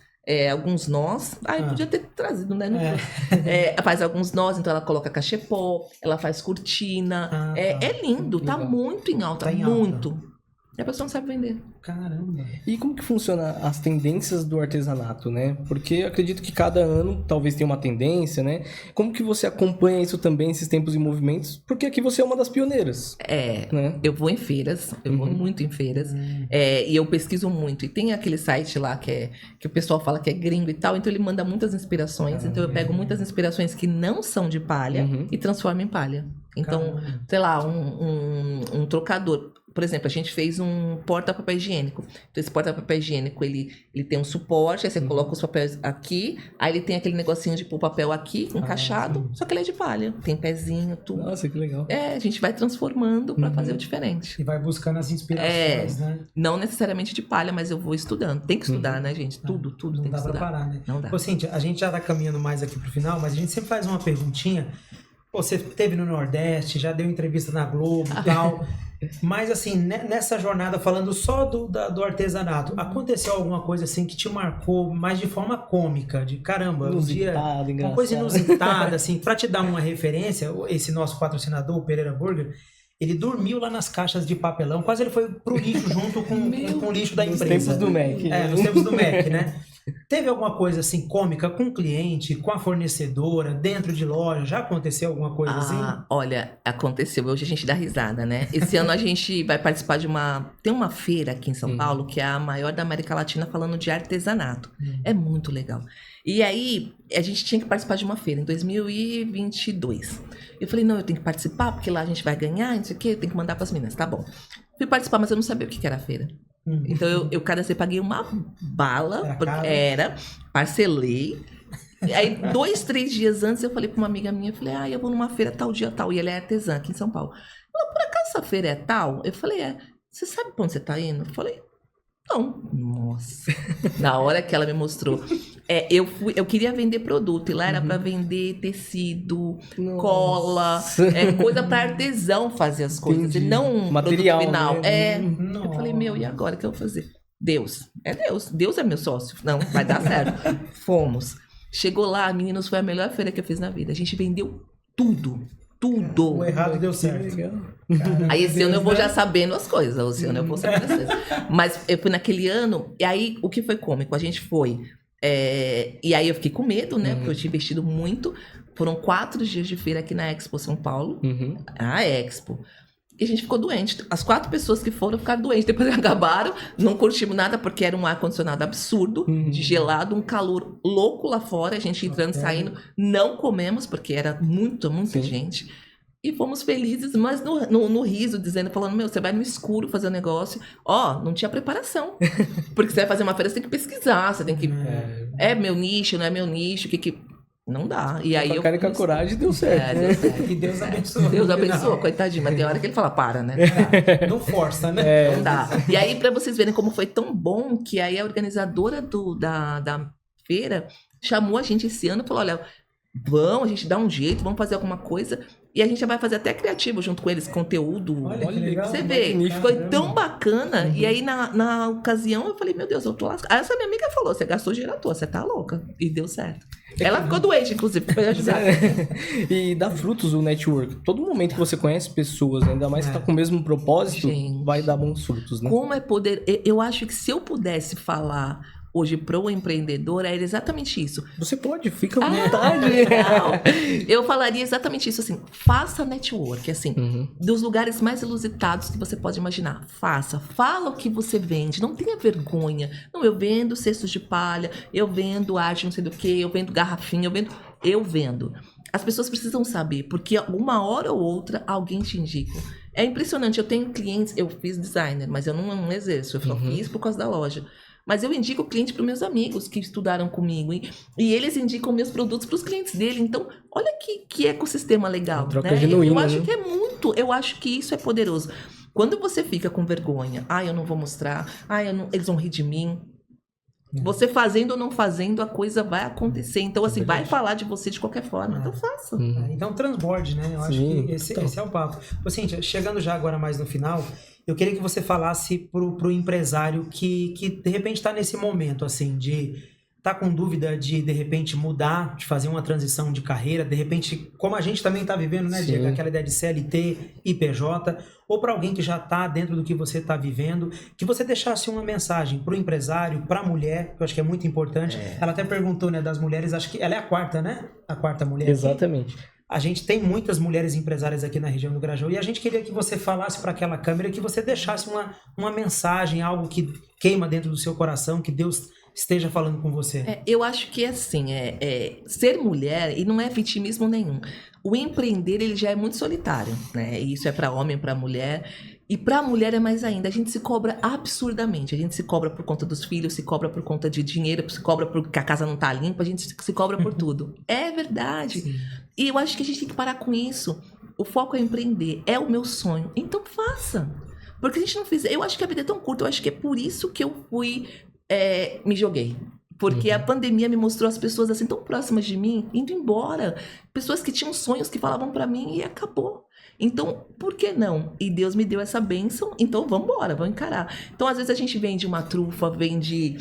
alguns nós. Eu podia ter trazido, né? Não foi. Faz alguns nós, então ela coloca cachepô, ela faz cortina. É lindo, tá Legal. muito em alta, Tá em muito. alta. E a pessoa não sabe vender. Caramba. E como que funciona as tendências do artesanato, né? Porque eu acredito que cada ano talvez tenha uma tendência, né? Como que você acompanha isso também, esses tempos e movimentos? Porque aqui você é uma das pioneiras, né? Eu vou em feiras, eu vou muito em feiras, e eu pesquiso muito. E tem aquele site lá que o pessoal fala que é gringo e tal, então ele manda muitas inspirações. Então eu pego muitas inspirações que não são de palha e transformo em palha. Então, sei lá, um trocador. Por exemplo, a gente fez um porta-papel higiênico. Então, esse porta-papel higiênico, ele tem um suporte, aí você coloca os papéis aqui, aí ele tem aquele negocinho de pôr papel aqui, encaixado, só que ele é de palha. Tem pezinho, tudo. Nossa, que legal. A gente vai transformando para fazer o diferente. E vai buscando as inspirações, né? Não necessariamente de palha, mas eu vou estudando. Tem que estudar, né, gente? Tudo Não tem que dá pra estudar. parar, né? Não dá. Ô, Cíntia, a gente já tá caminhando mais aqui pro final, mas a gente sempre faz uma perguntinha. Pô, você esteve no Nordeste, já deu entrevista na Globo e tal. Mas assim, nessa jornada, falando só do artesanato, aconteceu alguma coisa assim que te marcou, mais de forma cômica, de caramba, uma coisa inusitada, assim, pra te dar uma referência, esse nosso patrocinador, o Pereira Burger, ele dormiu lá nas caixas de papelão, quase ele foi pro lixo junto com o lixo da empresa. Nos tempos do Mac. Nos tempos do Mac, né? Teve alguma coisa assim cômica com o cliente, com a fornecedora, dentro de loja? Já aconteceu alguma coisa assim? Olha, aconteceu. Hoje a gente dá risada, né? Esse ano a gente vai participar tem uma feira aqui em São Paulo, que é a maior da América Latina, falando de artesanato. É muito legal. E aí, a gente tinha que participar de uma feira em 2022. Eu falei, não, eu tenho que participar, porque lá a gente vai ganhar, não sei o quê, tem que mandar para as meninas. Tá bom. Fui participar, mas eu não sabia o que era a feira. Então, eu cadastrei, paguei uma bala, parcelei. Aí, 2, 3 dias antes, eu falei pra uma amiga minha, eu falei, eu vou numa feira tal dia tal, e ela é artesã aqui em São Paulo. Ela, por acaso essa feira é tal? Eu falei, você sabe pra onde você tá indo? Eu falei, não. Nossa. Na hora que ela me mostrou. Eu queria vender produto, e lá era pra vender tecido, cola, coisa pra artesão fazer as coisas, Entendi. e não Material, produto final. né? Eu falei, e agora o que eu vou fazer? Deus. Deus é meu sócio. Não, vai dar certo. Fomos. Chegou lá, meninos, foi a melhor feira que eu fiz na vida. A gente vendeu tudo. O errado deu certo. Aí esse ano eu vou já sabendo as coisas. Esse ano eu vou sabendo as coisas. Mas eu fui naquele ano, e aí o que foi cômico? A gente foi. E aí eu fiquei com medo, né? Porque eu tinha investido muito. Foram 4 dias de feira aqui na Expo São Paulo. A Expo. E a gente ficou doente. As 4 pessoas que foram ficaram doentes. Depois acabaram, não curtimos nada, porque era um ar-condicionado absurdo, de gelado, um calor louco lá fora. A gente entrando e saindo. Não comemos, porque era muita gente. E fomos felizes, mas no riso, falando, você vai no escuro fazer o negócio. Não tinha preparação. Porque você vai fazer uma feira, você tem que pesquisar, você tem que... É meu nicho, não é meu nicho, Não dá. E aí Com a coragem deu certo. Deu certo. Que Deus abençoe. Deus abençoe, coitadinho. Mas tem hora que ele fala, para, né? Não força, né? Não dá. E aí, pra vocês verem como foi tão bom, que aí a organizadora da feira chamou a gente esse ano e falou, olha, a gente dá um jeito, vamos fazer alguma coisa. E a gente já vai fazer até criativo junto com eles, conteúdo. Olha que legal. Você vê, magnífico. foi tão bacana. E aí, na ocasião, eu falei, meu Deus, eu tô lascada. Aí essa minha amiga falou, você gastou dinheiro à toa, você tá louca. E deu certo. Ela ficou doente, inclusive, pra me ajudar. E dá frutos o network. Todo momento que você conhece pessoas, ainda mais que tá com o mesmo propósito, Gente. vai dar bons frutos, né? Como é poder... Eu acho que se eu pudesse falar hoje pro empreendedor, era exatamente isso. Você pode, fica à vontade. Legal. Eu falaria exatamente isso, assim, faça network, assim, dos lugares mais ilusitados que você pode imaginar. Faça, fala o que você vende, não tenha vergonha. Não, eu vendo cestos de palha, eu vendo arte não sei do que, eu vendo garrafinha, eu vendo. As pessoas precisam saber, porque uma hora ou outra alguém te indica. É impressionante, eu tenho clientes, eu fiz designer, mas eu não exerço, eu só fiz por causa da loja. Mas eu indico o cliente para os meus amigos que estudaram comigo. E eles indicam meus produtos para os clientes dele. Então, olha que ecossistema legal. Troca Né? genuína, Eu acho né? que é muito, eu acho que isso é poderoso. Quando você fica com vergonha, eu não vou mostrar, eles vão rir de mim. Você fazendo ou não fazendo, a coisa vai acontecer. Então, assim, vai falar de você de qualquer forma. Então, faça. Então, transborde, né? Eu acho Sim, que esse é o papo. Ô, Cíntia, chegando já agora mais no final, eu queria que você falasse pro empresário que de repente está nesse momento, assim, de tá com dúvida de repente mudar, de fazer uma transição de carreira, de repente, como a gente também está vivendo, né, Diego? Aquela ideia de CLT e PJ, ou para alguém que já está dentro do que você está vivendo, que você deixasse uma mensagem para o empresário, para a mulher, que eu acho que é muito importante. Ela até perguntou, né, das mulheres, acho que ela é a quarta, né? A quarta mulher. Exatamente. A gente tem muitas mulheres empresárias aqui na região do Grajaú e a gente queria que você falasse para aquela câmera, que você deixasse uma mensagem, algo que queima dentro do seu coração, que Deus esteja falando com você. Eu acho que assim, ser mulher, e não é vitimismo nenhum. O empreender, ele já é muito solitário, né? Isso é para homem, para mulher. E para a mulher é mais ainda. A gente se cobra absurdamente. A gente se cobra por conta dos filhos, se cobra por conta de dinheiro, se cobra porque a casa não tá limpa, a gente se cobra por tudo. É verdade. Sim. E eu acho que a gente tem que parar com isso. O foco é empreender, é o meu sonho. Então faça. Porque a gente não fizer. Eu acho que a vida é tão curta, eu acho que é por isso que eu me joguei. Porque a pandemia me mostrou as pessoas assim tão próximas de mim, indo embora. Pessoas que tinham sonhos que falavam pra mim e acabou. Então, por que não? E Deus me deu essa bênção, então vamos embora, vamos encarar. Então, às vezes a gente vende uma trufa, vende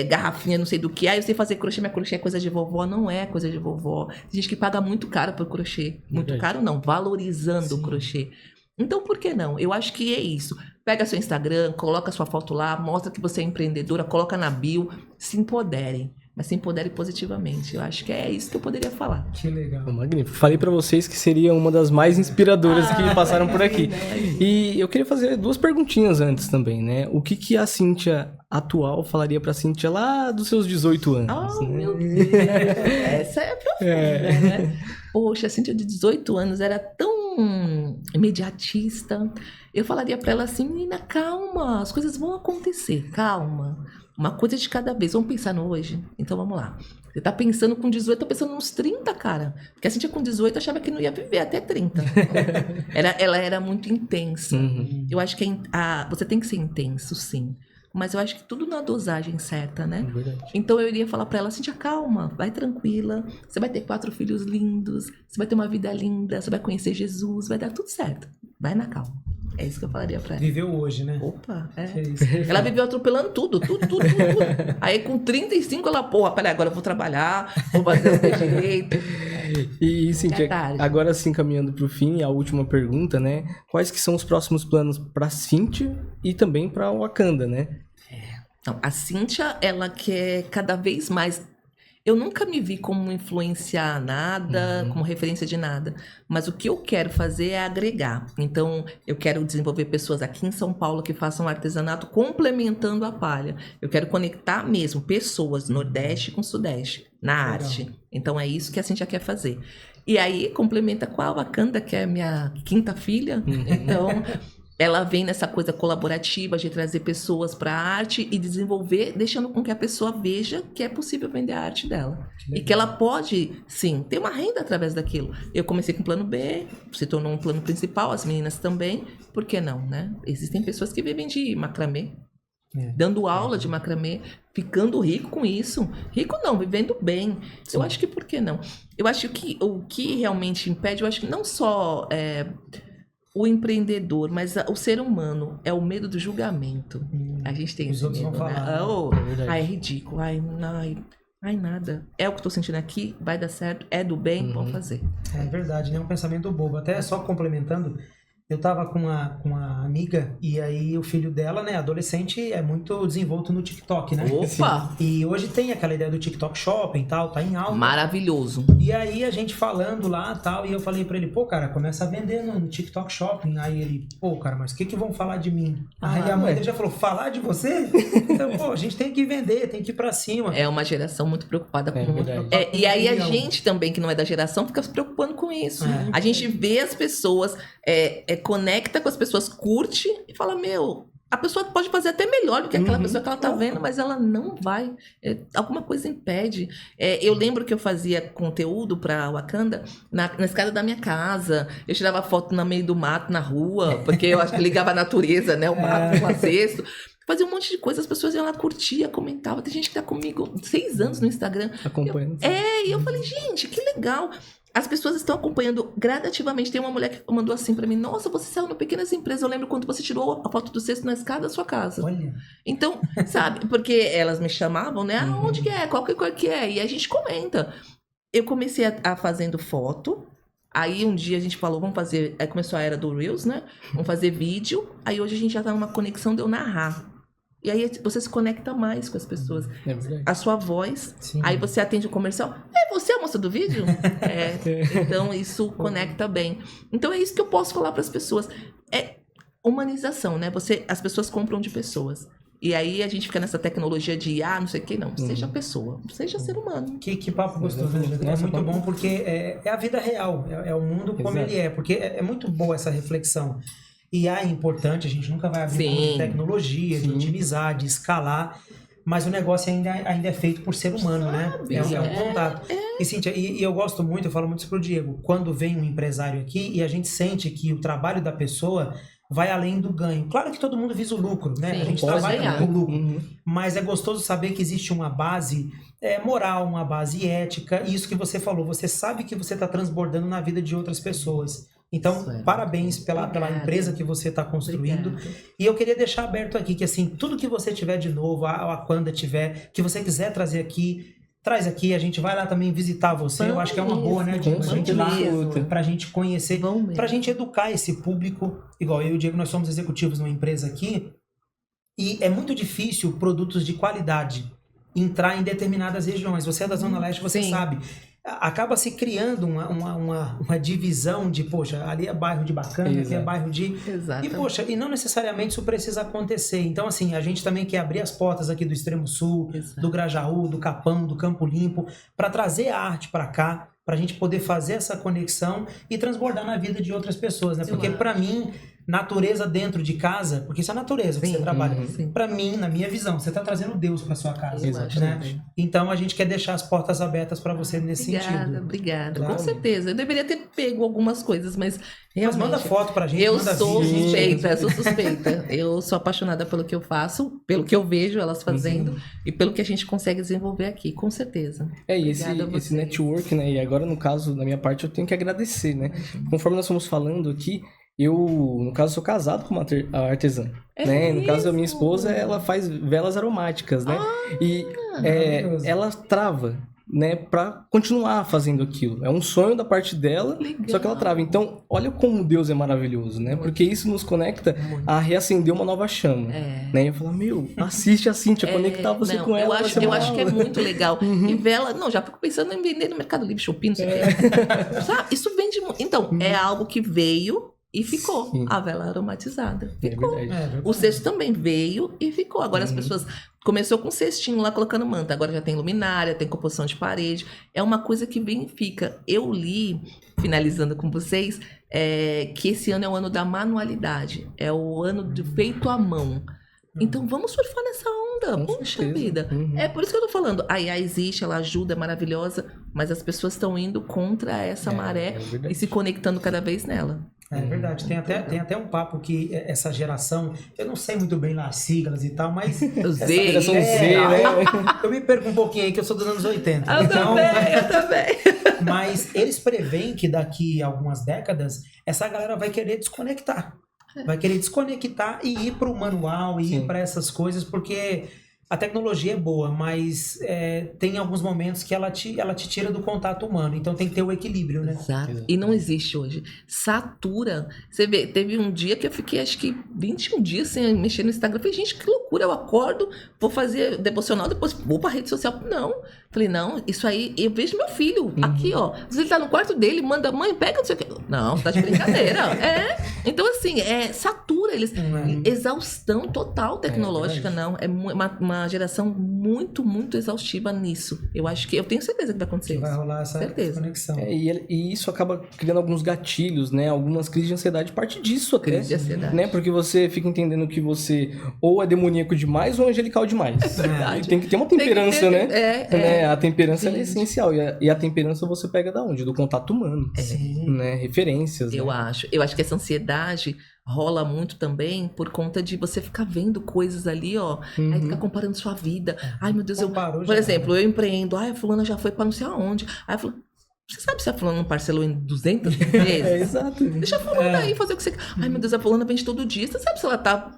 garrafinha, não sei do que. Eu sei fazer crochê, mas crochê é coisa de vovó. Não é coisa de vovó. Tem gente que paga muito caro por crochê. Muito caro não, valorizando o crochê. Então, por que não? Eu acho que é isso. Pega seu Instagram, coloca sua foto lá, mostra que você é empreendedora, coloca na bio, se empodere. Mas se empodere positivamente. Eu acho que é isso que eu poderia falar. Que legal. Magnífico. Falei pra vocês que seria uma das mais inspiradoras que passaram por aqui. E eu queria fazer 2 perguntinhas antes também, né? O que a Cíntia atual falaria pra Cíntia lá dos seus 18 anos? Oh, né? meu Deus. Essa é profunda, né? Poxa, a Cíntia de 18 anos era tão imediatista. Eu falaria pra ela assim, menina, calma, as coisas vão acontecer, calma. Uma coisa de cada vez. Vamos pensar no hoje? Então vamos lá. Você tá pensando com 18, tá pensando nos 30, cara. Porque a Cíntia com 18 achava que não ia viver até 30. Ela era muito intensa. Eu acho que você tem que ser intenso, sim. Mas eu acho que tudo na dosagem certa, né? É verdade. Então eu iria falar pra ela, Cíntia, calma, vai tranquila. Você vai ter 4 filhos lindos, você vai ter uma vida linda, você vai conhecer Jesus, vai dar tudo certo. Vai na calma. É isso que eu falaria pra ela. Viveu hoje, né? Opa, Que isso. Ela viveu atropelando tudo. Aí com 35 ela, peraí, agora eu vou trabalhar, vou fazer as coisas direito. E Cíntia, tarde. agora sim caminhando pro fim, a última pergunta, né? Quais que são os próximos planos pra Cíntia e também pra Wakanda, né? Então, a Cíntia, ela quer cada vez mais... Eu nunca me vi como influenciar nada, como referência de nada. Mas o que eu quero fazer é agregar. Então, eu quero desenvolver pessoas aqui em São Paulo que façam artesanato complementando a palha. Eu quero conectar mesmo pessoas Nordeste com Sudeste na arte. Então, é isso que a Cíntia quer fazer. E aí, complementa com a Wakanda, que é a minha 5ª filha. Então... Ela vem nessa coisa colaborativa de trazer pessoas para a arte e desenvolver, deixando com que a pessoa veja que é possível vender a arte dela. E que ela pode, sim, ter uma renda através daquilo. Eu comecei com o plano B, se tornou um plano principal, as meninas também. Por que não, né? Existem pessoas que vivem de macramê. dando aula de macramê, ficando rico com isso. Rico não, vivendo bem. Eu acho que por que não? Eu acho que o que realmente impede, eu acho que não só o empreendedor, mas o ser humano, é o medo do julgamento. A gente tem Os esse outros medo, vão né? falar, É verdade. É ridículo, ai, nada. É o que eu tô sentindo aqui, vai dar certo, é do bem, vamos fazer. É verdade, né? Um pensamento bobo. Até só complementando, eu tava com uma amiga e aí o filho dela, né, adolescente, é muito desenvolto no TikTok, né? Opa! E hoje tem aquela ideia do TikTok Shopping e tal, tá em alta. Maravilhoso. E aí a gente falando lá tal, e eu falei pra ele, pô, cara, começa a vender no TikTok Shopping. Aí ele, pô, cara, mas o que vão falar de mim? Aí a mãe dele já falou, falar de você? Então, pô, a gente tem que vender, tem que ir pra cima. É uma geração muito preocupada com... verdade. E aí a gente também, que não é da geração, fica se preocupando com isso. A gente vê as pessoas, conecta com as pessoas, curte e fala, a pessoa pode fazer até melhor do que aquela pessoa que ela tá vendo, mas ela não vai. Alguma coisa impede. Eu lembro que eu fazia conteúdo pra Wakanda na escada da minha casa. Eu tirava foto no meio do mato, na rua, porque eu acho que ligava a natureza, né? O mato com o cesto. Fazia um monte de coisa, as pessoas iam lá, curtia, comentavam. Tem gente que tá comigo 6 anos no Instagram. Acompanhando. E eu falei, gente, que legal. As pessoas estão acompanhando gradativamente. Tem uma mulher que mandou assim pra mim, nossa, você saiu no Pequenas Empresas, eu lembro quando você tirou a foto do cesto na escada da sua casa. Olha. Então, sabe, porque elas me chamavam, né, onde que é, qual que é, e a gente comenta. Eu comecei a fazendo foto, aí um dia a gente falou, vamos fazer, aí começou a era do Reels, né, vamos fazer vídeo, aí hoje a gente já tá numa conexão de eu narrar. E aí você se conecta mais com as pessoas. É verdade. A sua voz. Sim. Aí você atende o comercial. Você é a moça do vídeo? Então isso conecta bem. Então é isso que eu posso falar para as pessoas. É humanização, né? As pessoas compram de pessoas. E aí a gente fica nessa tecnologia de não sei o que, não. Seja pessoa, seja ser humano. Que papo gostoso, né, gente? É Nossa, muito papo. bom porque é a vida real, é o mundo como Exato. ele é. Porque é muito boa essa reflexão. E é importante, a gente nunca vai abrir mão de tecnologia, de otimizar, de escalar, mas o negócio ainda é feito por ser humano, né? É um contato. E, Cíntia, e eu gosto muito, eu falo muito isso pro Diego, quando vem um empresário aqui e a gente sente que o trabalho da pessoa vai além do ganho. Claro que todo mundo visa o lucro, né? Sim, a gente pode trabalha ganhar. com lucro, mas é gostoso saber que existe uma base moral, uma base ética, e isso que você falou, você sabe que você está transbordando na vida de outras pessoas. Então, parabéns pela empresa que você está construindo. Obrigada. E eu queria deixar aberto aqui que, assim, tudo que você tiver de novo, a Wakanda tiver, que você quiser trazer aqui, traz aqui. A gente vai lá também visitar você. Eu acho que é uma boa, né, Diego? A gente ir lá pra gente conhecer, pra gente educar esse público. Igual eu e o Diego, nós somos executivos numa empresa aqui. E é muito difícil produtos de qualidade entrar em determinadas regiões. Você é da Zona Leste, você sabe. Acaba se criando uma divisão de, poxa, ali é bairro de Bacana, aqui é bairro de... Exato. E, poxa, e não necessariamente isso precisa acontecer. Então, assim, a gente também quer abrir as portas aqui do Extremo Sul, do Grajaú, do Capão, do Campo Limpo, para trazer a arte para cá, para a gente poder fazer essa conexão e transbordar na vida de outras pessoas, né? Porque, para mim, natureza dentro de casa, porque isso é a natureza que você trabalha. Para mim, na minha visão, você está trazendo Deus para sua casa, né? Então a gente quer deixar as portas abertas para você nesse sentido. Obrigada. Claro. Com certeza. Eu deveria ter pego algumas coisas, mas realmente... Mas manda foto pra gente, Eu manda sou vídeo. suspeita. Eu sou apaixonada pelo que eu faço, pelo que eu vejo elas fazendo e pelo que a gente consegue desenvolver aqui, com certeza. E Obrigada a esse vocês. network, né? E agora, no caso, da minha parte, eu tenho que agradecer, né? Conforme nós fomos falando aqui, eu, no caso, sou casado com uma artesã, né? No caso, a minha esposa, ela faz velas aromáticas, né? E ela trava, né? Pra continuar fazendo aquilo. É um sonho da parte dela, só que ela trava. Então, olha como Deus é maravilhoso, né? Porque isso nos conecta a reacender uma nova chama, né? E eu falo, assiste a Cíntia, conectar você com ela. Eu acho que é muito legal. E vela, já fico pensando em vender no Mercado Livre, Shopping, não sei o quê. Sabe? Isso vende muito. Então, é algo que veio e ficou. A vela aromatizada. Ficou. O cesto também veio e ficou. Agora as pessoas... Começou com cestinho lá colocando manta. Agora já tem luminária, tem composição de parede. É uma coisa que vem e fica. Eu li, finalizando com vocês, que esse ano é o ano da manualidade. É o ano do feito à mão. Então vamos surfar nessa onda. Puxa vida. É por isso que eu tô falando. A IA existe, ela ajuda, é maravilhosa. Mas as pessoas estão indo contra essa maré e se conectando cada vez nela. É verdade, tem até um papo que essa geração, eu não sei muito bem lá as siglas e tal, mas... O Z, Geração Z, né? Eu me perco um pouquinho aí, que eu sou dos anos 80. Eu também. Mas eles preveem que daqui a algumas décadas, essa galera vai querer desconectar. Vai querer desconectar e ir para o manual, e ir para essas coisas, porque... A tecnologia é boa, mas tem alguns momentos que ela te tira do contato humano. Então tem que ter o equilíbrio, né? Exato. E não existe hoje. Satura. Você vê, teve um dia que eu fiquei, acho que 21 dias sem mexer no Instagram. Eu falei, gente, que loucura. Eu acordo, vou fazer devocional, depois vou pra rede social. Não. Falei, não, isso aí, eu vejo meu filho aqui, ó. Às vezes ele tá no quarto dele, manda, mãe, pega, não sei o quê. Não, tá de brincadeira. Então, assim, satura. Eles, exaustão total tecnológica, não. É uma geração muito, muito exaustiva nisso. Eu acho que, eu tenho certeza que vai acontecer Que vai isso. rolar essa Certeza. conexão. E isso acaba criando alguns gatilhos, né? Algumas crises de ansiedade, parte disso até. Crise de ansiedade. Né? Porque você fica entendendo que você ou é demoníaco demais ou angelical demais. verdade. E tem que ter uma temperança, Tem que ter, né? A temperança ela é Sim. essencial. E a temperança você pega da onde? Do contato humano. Sim. Né? Referências. Eu né? acho. Eu acho que essa ansiedade rola muito também por conta de você ficar vendo coisas ali, ó. Aí ficar comparando sua vida. Ai, meu Deus, Comparou, por já exemplo, eu empreendo. Ai, a fulana já foi pra não sei aonde. Aí eu falo, você sabe se a fulana não parcelou em 200 vezes? Exato. Deixa a fulana aí fazer o que você quer. Ai, meu Deus, a fulana vende todo dia. Você sabe se ela tá...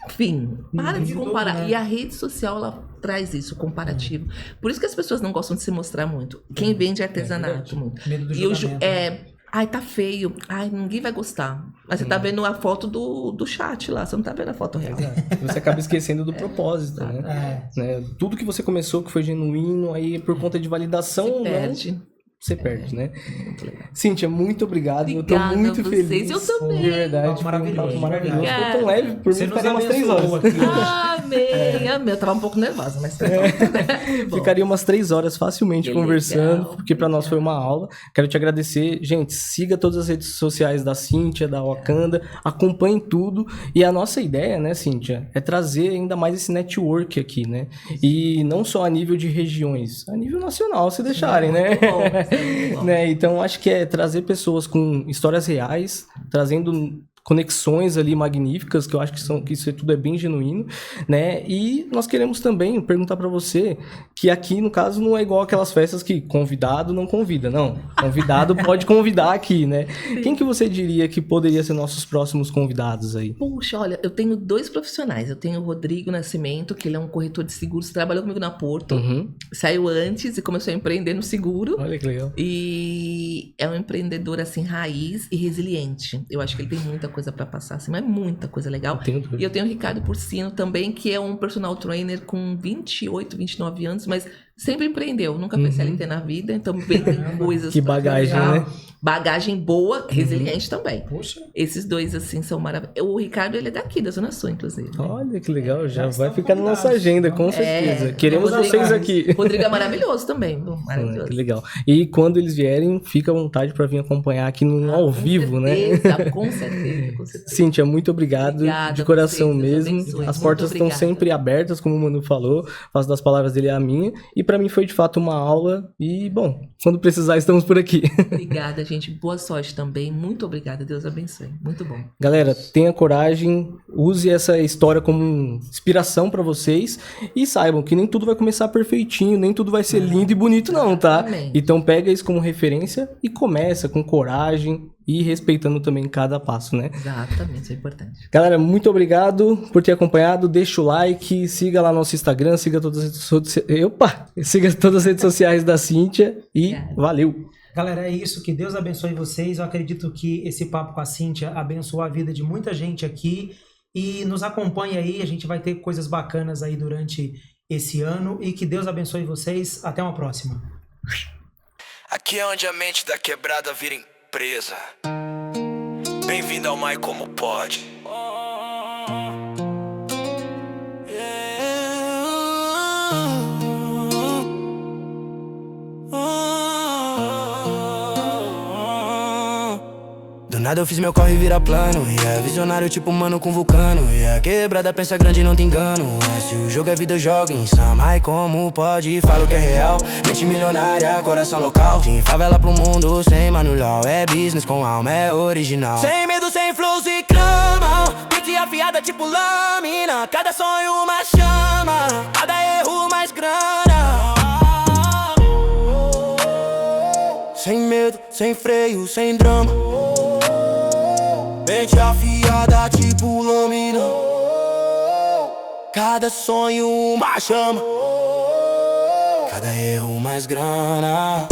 Enfim, para de Tudo, comparar. né? E a rede social, ela traz isso, comparativo. Por isso que as pessoas não gostam de se mostrar muito. Quem vende artesanato muito. Medo do E o julgamento, né? ai, tá feio. Ai, ninguém vai gostar. Mas você tá vendo a foto do chat lá, você não tá vendo a foto real. Você acaba esquecendo do propósito, né? Né? Tudo que você começou que foi genuíno, aí por conta de validação Se ou não, perde. você perde, né? Muito legal. Cíntia, muito obrigado. Obrigada eu tô muito a vocês. feliz. Eu também. De verdade. Papo Foi um maravilhoso, papo maravilhoso. obrigada. Foi tão leve, por Você mim nos ficaria umas 3 abençoou horas. aqui hoje. Amei. Eu tava um pouco nervosa, mas tá bom. Ficaria umas 3 horas facilmente Que conversando, legal, porque pra nós foi uma aula. Quero te agradecer. Gente, siga todas as redes sociais da Cíntia, da Wakanda, acompanhem tudo. E a nossa ideia, né, Cíntia, é trazer ainda mais esse network aqui, né? E não só a nível de regiões, a nível nacional, se deixarem, né? Muito bom, muito bom. Né? Então, acho que é trazer pessoas com histórias reais, trazendo conexões ali magníficas, que eu acho que isso tudo é bem genuíno, né? E nós queremos também perguntar para você que aqui, no caso, não é igual aquelas festas que convidado não convida, não. Convidado pode convidar aqui, né? Quem que você diria que poderia ser nossos próximos convidados aí? Puxa, olha, eu tenho 2 profissionais. Eu tenho o Rodrigo Nascimento, que ele é um corretor de seguros, trabalhou comigo na Porto, saiu antes e começou a empreender no seguro. Olha que legal. E é um empreendedor, assim, raiz e resiliente. Eu acho que ele tem muita coisa pra passar, assim, mas muita coisa legal. Tenho dúvida. E eu tenho o Ricardo Porcino também, que é um personal trainer com 28, 29 anos, mas sempre empreendeu. Nunca fez CLT na vida, então bem tem coisas. Que pra bagagem, legal. né? Bagagem boa, resiliente também. Poxa. Esses 2, assim, são maravilhosos. O Ricardo, ele é daqui, da Zona Sul, inclusive. Olha que legal, já Já vai estão ficar na nossa convidados. agenda, com certeza. Queremos o Rodrigo- vocês aqui. O Rodrigo é maravilhoso também, viu? Ah, Maravilhoso. que legal. E quando eles vierem, fica à vontade para vir acompanhar aqui no ao Com vivo, né? certeza, com certeza, com certeza. Cíntia, muito obrigado, Obrigada de a coração vocês, Deus mesmo. abençoe. As Muito portas estão obrigada. sempre abertas, como o Manu falou. Faço das palavras dele a minha. E para mim foi de fato uma aula. E, bom, quando precisar, estamos por aqui. Obrigada, gente. Boa sorte também. Muito obrigada. Deus abençoe. Muito bom. Galera, tenha coragem, use essa história como inspiração para vocês. E saibam que nem tudo vai começar perfeitinho, nem tudo vai ser lindo e bonito, não, tá? Exatamente. Então pega isso como referência e começa com coragem e respeitando também cada passo, né? Exatamente, isso é importante. Galera, muito obrigado por ter acompanhado. Deixa o like, siga lá nosso Instagram, siga todas as redes sociais. Opa! Siga todas as redes sociais da Cíntia e Obrigada. valeu! Galera, é isso. Que Deus abençoe vocês. Eu acredito que esse papo com a Cíntia abençoou a vida de muita gente aqui. E nos acompanhe aí. A gente vai ter coisas bacanas aí durante esse ano. E que Deus abençoe vocês. Até uma próxima. Aqui é onde a mente da quebrada vira empresa. Bem-vindo ao Mai Como Pode. Do nada eu fiz meu corre virar plano. Visionário tipo mano com vulcano. Quebrada pensa grande não te engano. Se o jogo é vida eu jogo insano. Ai como pode, falo que é real. Mente milionária, coração local. De favela pro mundo, sem manual. É business com alma, é original. Sem medo, sem flows e crama. Mente afiada tipo lâmina. Cada sonho uma chama. Cada erro mais grana. Sem medo, sem freio, sem drama. Mente afiada tipo lâmina. Cada sonho uma chama. Cada erro mais grana.